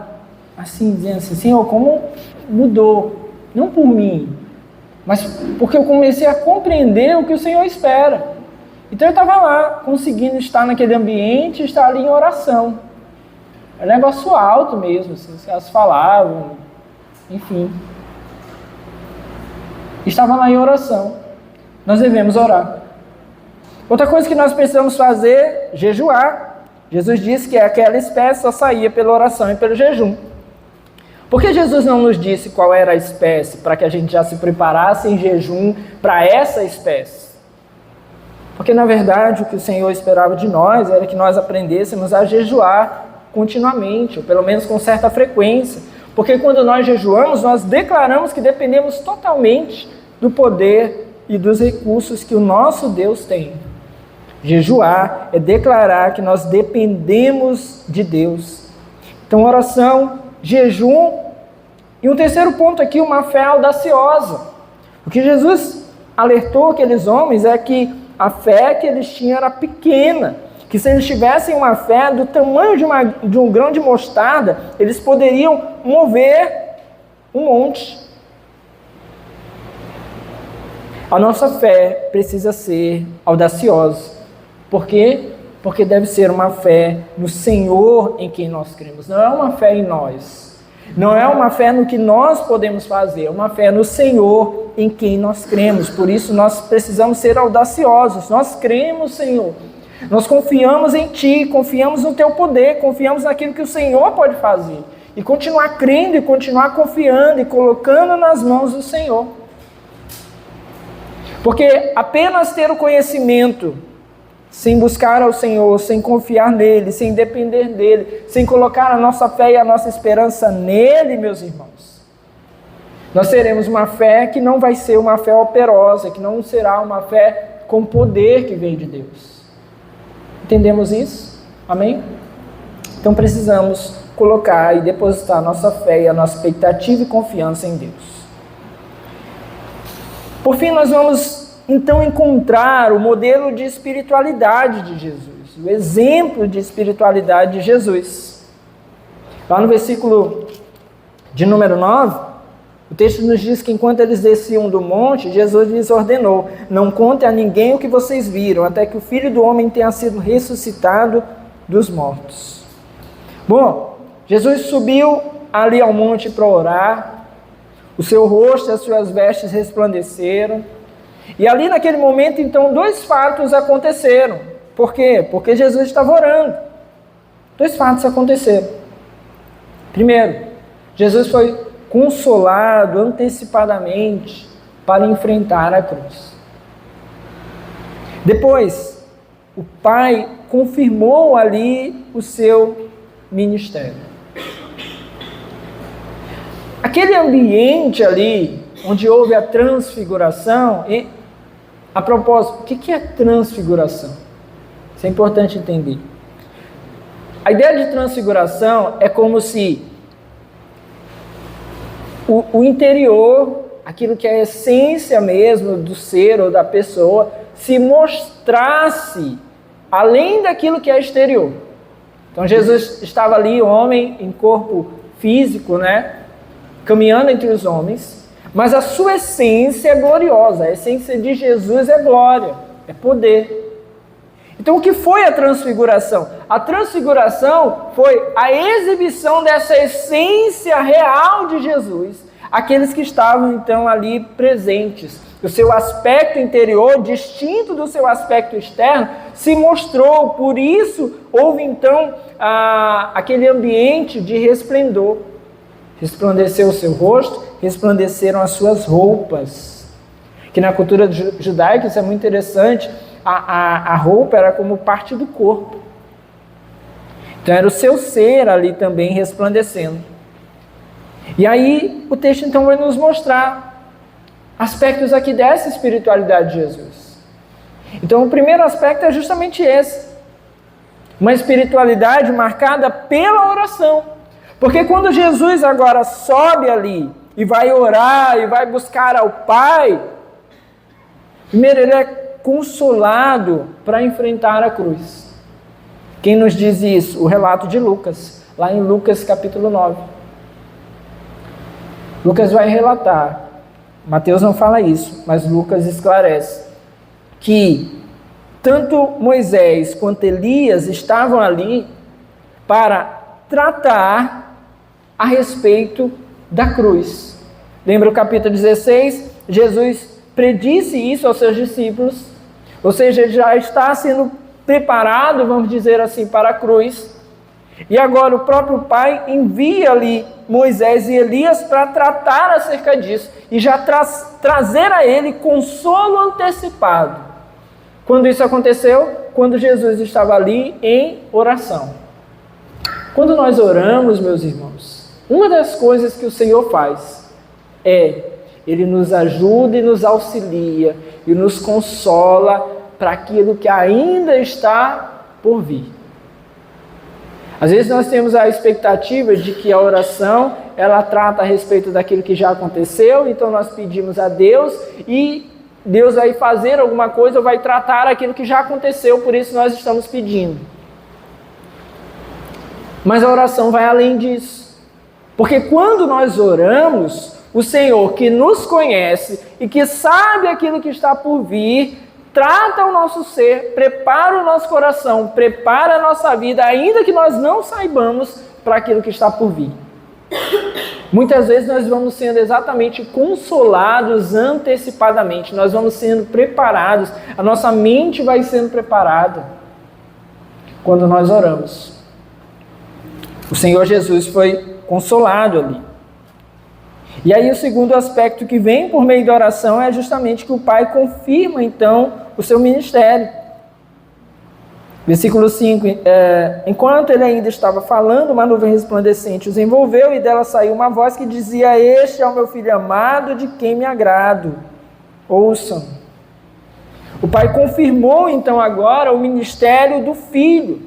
assim, dizendo assim: Senhor, como mudou? Não por mim, mas porque eu comecei a compreender o que o Senhor espera. Então eu estava lá, conseguindo estar naquele ambiente, estar ali em oração. É um negócio alto mesmo, assim, elas falavam, enfim. Estava lá em oração. Nós devemos orar. Outra coisa que nós precisamos fazer: jejuar. Jesus disse que aquela espécie só saía pela oração e pelo jejum. Por que Jesus não nos disse qual era a espécie, para que a gente já se preparasse em jejum para essa espécie? Porque, na verdade, o que o Senhor esperava de nós era que nós aprendêssemos a jejuar continuamente, ou pelo menos com certa frequência. Porque quando nós jejuamos, nós declaramos que dependemos totalmente do poder e dos recursos que o nosso Deus tem. Jejuar é declarar que nós dependemos de Deus. Então, oração, jejum. E um terceiro ponto aqui, uma fé audaciosa. O que Jesus alertou aqueles homens é que a fé que eles tinham era pequena. Que se eles tivessem uma fé do tamanho de um grão de mostarda, eles poderiam mover um monte. A nossa fé precisa ser audaciosa. Por quê? Porque deve ser uma fé no Senhor em quem nós cremos. Não é uma fé em nós. Não é uma fé no que nós podemos fazer. É uma fé no Senhor em quem nós cremos. Por isso nós precisamos ser audaciosos. Nós cremos, Senhor. Nós confiamos em Ti, confiamos no Teu poder, confiamos naquilo que o Senhor pode fazer. E continuar crendo e continuar confiando e colocando nas mãos do Senhor. Porque apenas ter o conhecimento, sem buscar ao Senhor, sem confiar nele, sem depender dele, sem colocar a nossa fé e a nossa esperança nele, meus irmãos, nós teremos uma fé que não vai ser uma fé operosa, que não será uma fé com poder que vem de Deus. Entendemos isso? Amém? Então precisamos colocar e depositar a nossa fé e a nossa expectativa e confiança em Deus. Por fim, nós vamos então encontrar o modelo de espiritualidade de Jesus, o exemplo de espiritualidade de Jesus. Lá no versículo de número 9, o texto nos diz que enquanto eles desciam do monte, Jesus lhes ordenou: não contem a ninguém o que vocês viram, até que o Filho do Homem tenha sido ressuscitado dos mortos. Bom, Jesus subiu ali ao monte para orar. O seu rosto e as suas vestes resplandeceram. E ali naquele momento, então, dois fatos aconteceram. Por quê? Porque Jesus estava orando. Dois fatos aconteceram. Primeiro, Jesus foi consolado antecipadamente para enfrentar a cruz. Depois, o Pai confirmou ali o seu ministério. Aquele ambiente ali, onde houve a transfiguração, e a propósito, o que é transfiguração? Isso é importante entender. A ideia de transfiguração é como se o interior, aquilo que é a essência mesmo do ser ou da pessoa, se mostrasse além daquilo que é exterior. Então Jesus estava ali, homem em corpo físico, né? Caminhando entre os homens, mas a sua essência é gloriosa. A essência de Jesus é glória, é poder. Então o que foi a transfiguração? A transfiguração foi a exibição dessa essência real de Jesus, aqueles que estavam então ali presentes. O seu aspecto interior, distinto do seu aspecto externo, se mostrou. Por isso houve então aquele ambiente de resplendor. Resplandeceu o seu rosto, resplandeceram as suas roupas. Que na cultura judaica isso é muito interessante. A roupa era como parte do corpo. Então era o seu ser ali também resplandecendo. E aí o texto então vai nos mostrar aspectos aqui dessa espiritualidade de Jesus. Então o primeiro aspecto é justamente esse. Uma espiritualidade marcada pela oração. Porque quando Jesus agora sobe ali e vai orar e vai buscar ao Pai, primeiro ele é consolado para enfrentar a cruz. Quem nos diz isso? O relato de Lucas, lá em Lucas capítulo 9. Lucas vai relatar, Mateus não fala isso, mas Lucas esclarece, que tanto Moisés quanto Elias estavam ali para tratar a respeito da cruz. Lembra o capítulo 16? Jesus predisse isso aos seus discípulos, ou seja, já está sendo preparado, vamos dizer assim, para a cruz. E agora o próprio Pai envia ali Moisés e Elias para tratar acerca disso e já trazer a ele consolo antecipado. Quando isso aconteceu? Quando Jesus estava ali em oração. Quando nós oramos, meus irmãos, uma das coisas que o Senhor faz é, Ele nos ajuda e nos auxilia e nos consola para aquilo que ainda está por vir. Às vezes nós temos a expectativa de que a oração, ela trata a respeito daquilo que já aconteceu, então nós pedimos a Deus e Deus vai fazer alguma coisa ou vai tratar aquilo que já aconteceu, por isso nós estamos pedindo. Mas a oração vai além disso. Porque quando nós oramos, o Senhor que nos conhece e que sabe aquilo que está por vir, trata o nosso ser, prepara o nosso coração, prepara a nossa vida, ainda que nós não saibamos, para aquilo que está por vir. Muitas vezes nós vamos sendo exatamente consolados antecipadamente, nós vamos sendo preparados, a nossa mente vai sendo preparada quando nós oramos. O Senhor Jesus foi consolado ali. E aí o segundo aspecto que vem por meio da oração é justamente que o Pai confirma então o seu ministério. Versículo 5, enquanto ele ainda estava falando, uma nuvem resplandecente os envolveu e dela saiu uma voz que dizia: este é o meu filho amado de quem me agrado, ouçam. O Pai confirmou então agora o ministério do Filho.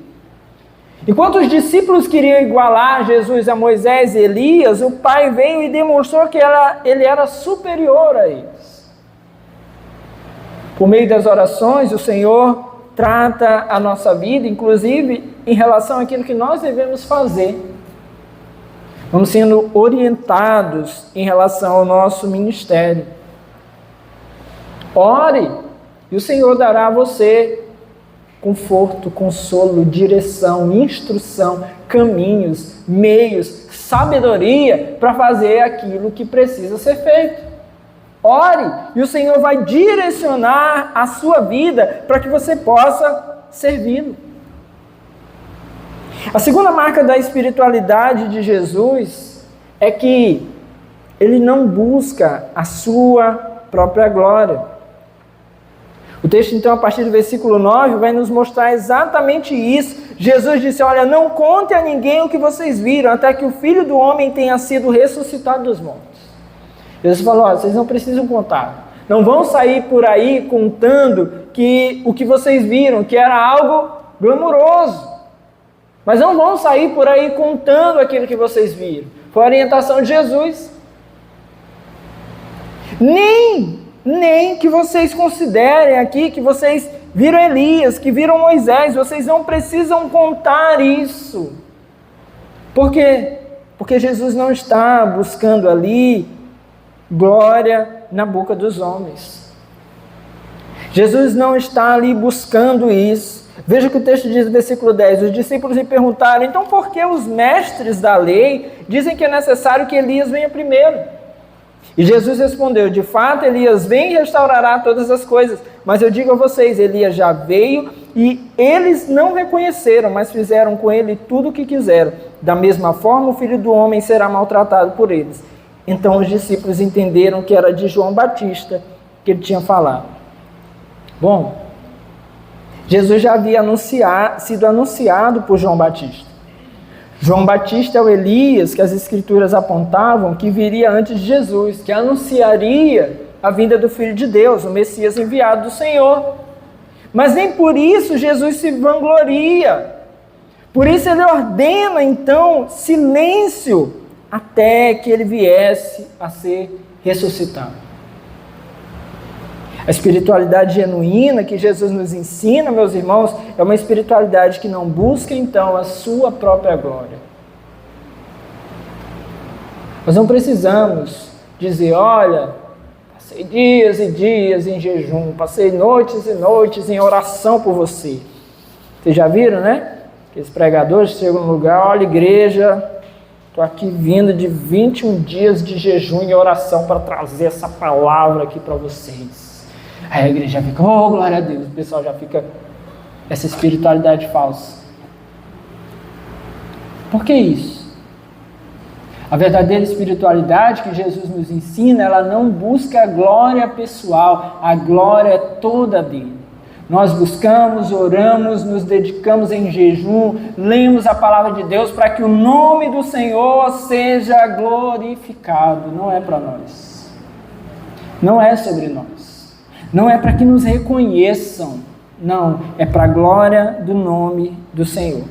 Enquanto os discípulos queriam igualar Jesus a Moisés e Elias, o Pai veio e demonstrou que ele era superior a eles. Por meio das orações, o Senhor trata a nossa vida, inclusive em relação àquilo que nós devemos fazer. Vamos sendo orientados em relação ao nosso ministério. Ore, e o Senhor dará a você conforto, consolo, direção, instrução, caminhos, meios, sabedoria para fazer aquilo que precisa ser feito. Ore e o Senhor vai direcionar a sua vida para que você possa servi-lo. A segunda marca da espiritualidade de Jesus é que ele não busca a sua própria glória. O texto, então, a partir do versículo 9, vai nos mostrar exatamente isso. Jesus disse: olha, não conte a ninguém o que vocês viram, até que o Filho do Homem tenha sido ressuscitado dos mortos. Jesus falou: olha, vocês não precisam contar. Não vão sair por aí contando que o que vocês viram, que era algo glamouroso. Mas não vão sair por aí contando aquilo que vocês viram. Foi a orientação de Jesus. Nem que vocês considerem aqui, que vocês viram Elias, que viram Moisés. Vocês não precisam contar isso. Por quê? Porque Jesus não está buscando ali glória na boca dos homens. Jesus não está ali buscando isso. Veja o que o texto diz no versículo 10. Os discípulos lhe perguntaram: então por que os mestres da lei dizem que é necessário que Elias venha primeiro? E Jesus respondeu: de fato, Elias vem e restaurará todas as coisas. Mas eu digo a vocês, Elias já veio e eles não reconheceram, mas fizeram com ele tudo o que quiseram. Da mesma forma, o Filho do Homem será maltratado por eles. Então os discípulos entenderam que era de João Batista que ele tinha falado. Bom, Jesus já havia sido anunciado por João Batista. João Batista é o Elias que as Escrituras apontavam que viria antes de Jesus, que anunciaria a vinda do Filho de Deus, o Messias enviado do Senhor. Mas nem por isso Jesus se vangloria. Por isso ele ordena, então, silêncio até que ele viesse a ser ressuscitado. A espiritualidade genuína que Jesus nos ensina, meus irmãos, é uma espiritualidade que não busca, então, a sua própria glória. Nós não precisamos dizer: olha, passei dias e dias em jejum, passei noites e noites em oração por você. Vocês já viram, né? Aqueles pregadores chegam no lugar: olha, igreja, estou aqui vindo de 21 dias de jejum e oração para trazer essa palavra aqui para vocês. Aí a igreja fica: oh, glória a Deus. O pessoal já fica essa espiritualidade falsa. Por que isso? A verdadeira espiritualidade que Jesus nos ensina, ela não busca a glória pessoal, a glória é toda dele. Nós buscamos, oramos, nos dedicamos em jejum, lemos a palavra de Deus para que o nome do Senhor seja glorificado. Não é para nós. Não é sobre nós. Não é para que nos reconheçam, não, é para a glória do nome do Senhor.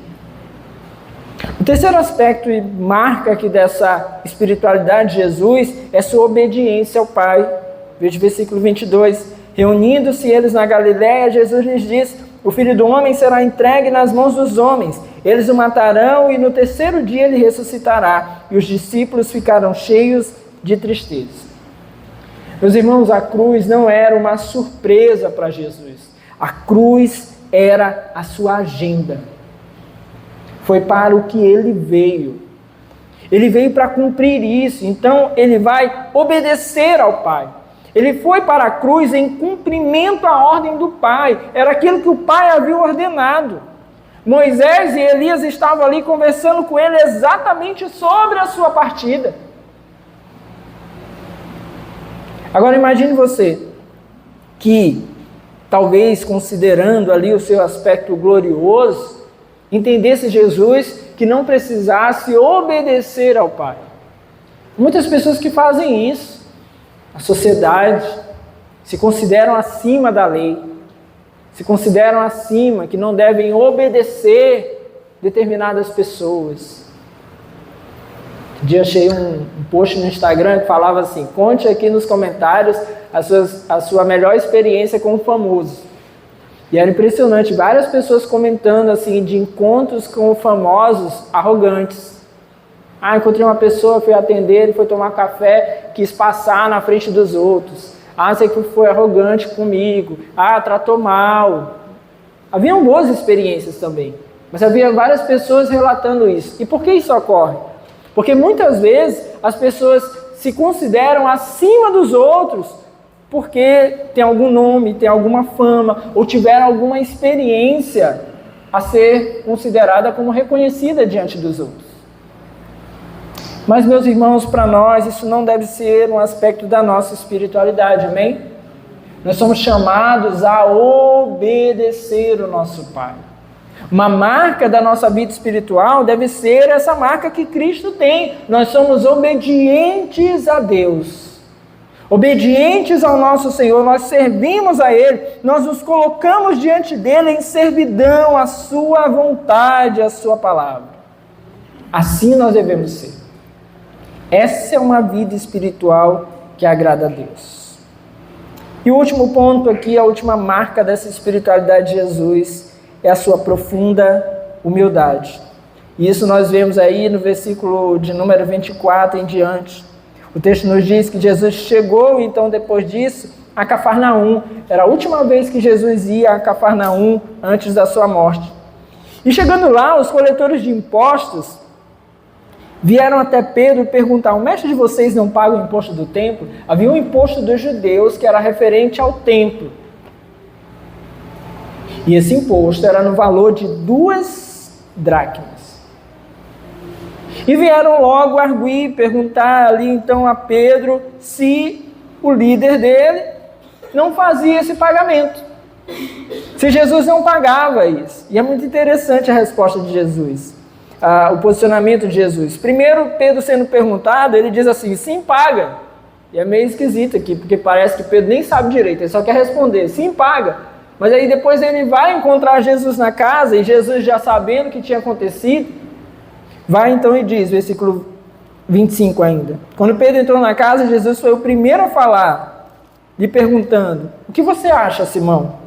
O terceiro aspecto e marca aqui dessa espiritualidade de Jesus é sua obediência ao Pai. Veja o versículo 22. Reunindo-se eles na Galiléia, Jesus lhes disse: o Filho do Homem será entregue nas mãos dos homens. Eles o matarão e no terceiro dia ele ressuscitará. E os discípulos ficaram cheios de tristeza. Meus irmãos, a cruz não era uma surpresa para Jesus. A cruz era a sua agenda. Foi para o que ele veio. Ele veio para cumprir isso. Então, ele vai obedecer ao Pai. Ele foi para a cruz em cumprimento à ordem do Pai. Era aquilo que o Pai havia ordenado. Moisés e Elias estavam ali conversando com ele exatamente sobre a sua partida. Agora imagine você que, talvez considerando ali o seu aspecto glorioso, entendesse Jesus que não precisasse obedecer ao Pai. Muitas pessoas que fazem isso, a sociedade, se consideram acima da lei, se consideram acima, que não devem obedecer determinadas pessoas. Um dia achei um post no Instagram que falava assim: conte aqui nos comentários a sua melhor experiência com o famoso. E era impressionante, várias pessoas comentando assim, de encontros com famosos arrogantes. Encontrei uma pessoa, fui atender, ele foi tomar café, quis passar na frente dos outros. Sei que foi arrogante comigo. Tratou mal. Haviam boas experiências também, mas havia várias pessoas relatando isso. E por que isso ocorre? Porque muitas vezes as pessoas se consideram acima dos outros porque tem algum nome, tem alguma fama ou tiveram alguma experiência a ser considerada como reconhecida diante dos outros. Mas, meus irmãos, para nós isso não deve ser um aspecto da nossa espiritualidade, amém? Nós somos chamados a obedecer o nosso Pai. Uma marca da nossa vida espiritual deve ser essa marca que Cristo tem. Nós somos obedientes a Deus. Obedientes ao nosso Senhor, nós servimos a Ele, nós nos colocamos diante dEle em servidão à sua vontade, à sua palavra. Assim nós devemos ser. Essa é uma vida espiritual que agrada a Deus. E o último ponto aqui, a última marca dessa espiritualidade de Jesus, é a sua profunda humildade. E isso nós vemos aí no versículo de número 24 em diante. O texto nos diz que Jesus chegou, então, depois disso, a Cafarnaum. Era a última vez que Jesus ia a Cafarnaum antes da sua morte. E chegando lá, os coletores de impostos vieram até Pedro perguntar: o mestre de vocês não paga o imposto do templo? Havia um imposto dos judeus que era referente ao templo. E esse imposto era no valor de 2 dracmas. E vieram logo arguir, perguntar ali então a Pedro se o líder dele não fazia esse pagamento. Se Jesus não pagava isso. E é muito interessante a resposta de Jesus, o posicionamento de Jesus. Primeiro, Pedro sendo perguntado, ele diz assim: sim, paga. E é meio esquisito aqui, porque parece que Pedro nem sabe direito, ele só quer responder: sim, paga. Mas aí depois ele vai encontrar Jesus na casa, e Jesus, já sabendo o que tinha acontecido, vai então e diz, versículo 25 ainda: quando Pedro entrou na casa, Jesus foi o primeiro a falar, lhe perguntando: o que você acha, Simão?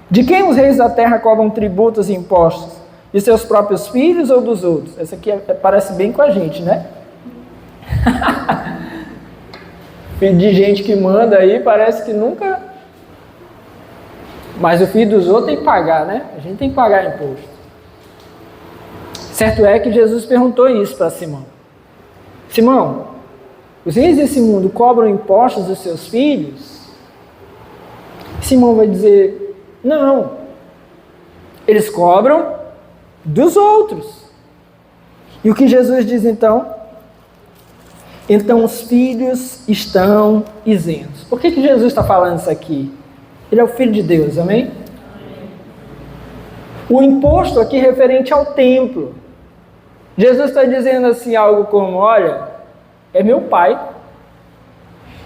De quem os reis da terra cobram tributos e impostos? De seus próprios filhos ou dos outros? Essa aqui parece bem com a gente, né? Filho de gente que manda aí, parece que nunca... Mas o filho dos outros tem que pagar, né? A gente tem que pagar imposto. Certo é que Jesus perguntou isso para Simão: Simão, os reis desse mundo cobram impostos dos seus filhos? Simão vai dizer: não, eles cobram dos outros. E o que Jesus diz então? Então os filhos estão isentos. Por que Jesus está falando isso aqui? Ele é o Filho de Deus, amém? O imposto aqui referente ao templo. Jesus está dizendo assim algo como: olha, é meu pai.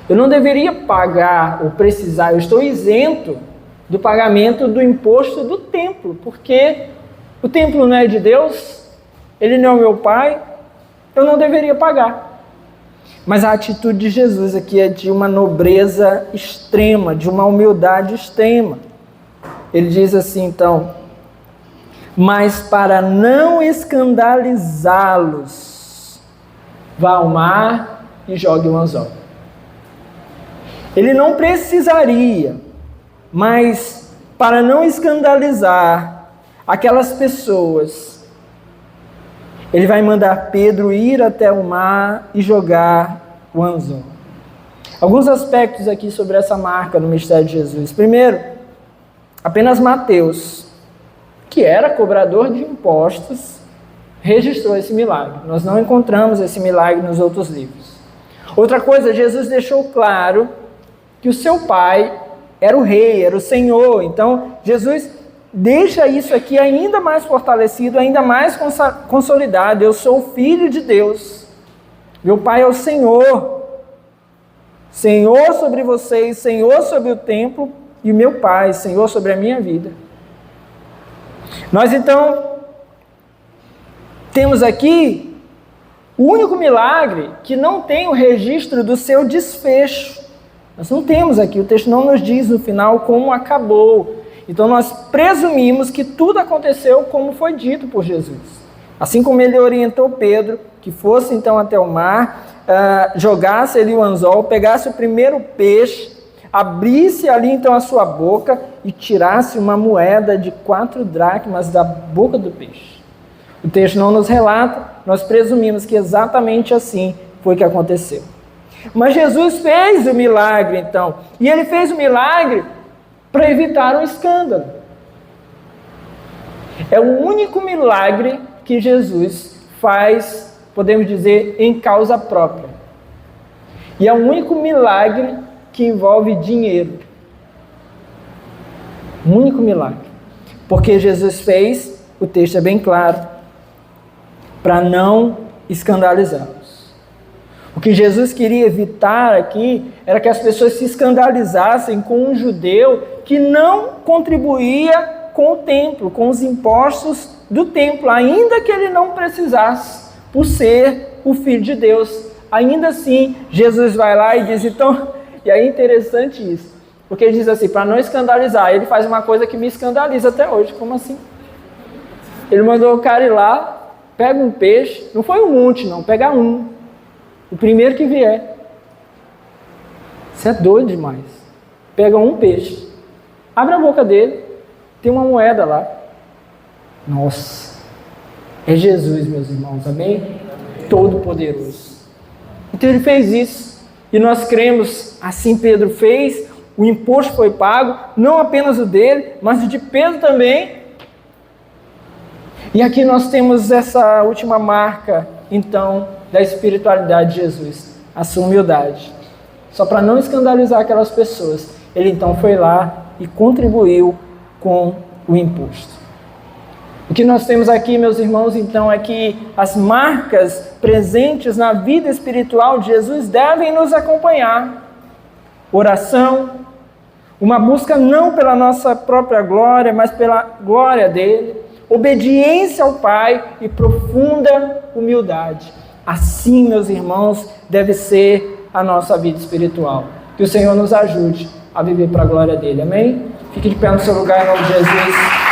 Eu não deveria pagar ou precisar, eu estou isento do pagamento do imposto do templo, porque o templo não é de Deus, ele não é o meu pai, eu não deveria pagar. Mas a atitude de Jesus aqui é de uma nobreza extrema, de uma humildade extrema. Ele diz assim então: mas para não escandalizá-los, vá ao mar e jogue um anzol. Ele não precisaria, mas para não escandalizar aquelas pessoas, ele vai mandar Pedro ir até o mar e jogar o anzol. Alguns aspectos aqui sobre essa marca no mistério de Jesus. Primeiro, apenas Mateus, que era cobrador de impostos, registrou esse milagre. Nós não encontramos esse milagre nos outros livros. Outra coisa, Jesus deixou claro que o seu pai era o rei, era o Senhor. Então, Jesus deixa isso aqui ainda mais fortalecido, ainda mais consolidado. Eu sou o Filho de Deus. Meu pai é o Senhor. Senhor sobre vocês, Senhor sobre o templo, e o meu pai, Senhor sobre a minha vida. Nós então temos aqui o único milagre que não tem o registro do seu desfecho. Nós não temos aqui, o texto não nos diz no final como acabou. Então nós presumimos que tudo aconteceu como foi dito por Jesus. Assim como ele orientou Pedro, que fosse então até o mar, jogasse ali o anzol, pegasse o primeiro peixe, abrisse ali então a sua boca e tirasse uma moeda de 4 dracmas da boca do peixe. O texto não nos relata, nós presumimos que exatamente assim foi que aconteceu. Mas Jesus fez o milagre então, e ele fez o milagre para evitar um escândalo. É o único milagre que Jesus faz, podemos dizer, em causa própria. E é o único milagre que envolve dinheiro. Um único milagre. Porque Jesus fez, o texto é bem claro, para não escandalizá-los. O que Jesus queria evitar aqui era que as pessoas se escandalizassem com um judeu que não contribuía com o templo, com os impostos do templo, ainda que ele não precisasse, por ser o Filho de Deus. Ainda assim, Jesus vai lá e diz, então, e é interessante isso, Porque ele diz assim, para não escandalizar. Ele faz uma coisa que me escandaliza até hoje. Como assim? Ele mandou o cara ir lá, pega um peixe, não foi um monte não, pega um. O primeiro que vier. Isso é doido demais. Pega um peixe, abre a boca dele, tem uma moeda lá. Nossa, é Jesus, meus irmãos, amém? Todo-Poderoso. Então ele fez isso, e nós cremos, assim Pedro fez, o imposto foi pago, não apenas o dele, mas o de Pedro também. E aqui nós temos essa última marca, então, da espiritualidade de Jesus, a sua humildade. Só para não escandalizar aquelas pessoas, ele então foi lá e contribuiu com o imposto. O que nós temos aqui, meus irmãos, então, é que as marcas presentes na vida espiritual de Jesus devem nos acompanhar. Oração, uma busca não pela nossa própria glória, mas pela glória dele. Obediência ao Pai e profunda humildade. Assim, meus irmãos, deve ser a nossa vida espiritual. Que o Senhor nos ajude a viver para a glória dele. Amém? Fique de pé no seu lugar em nome de Jesus.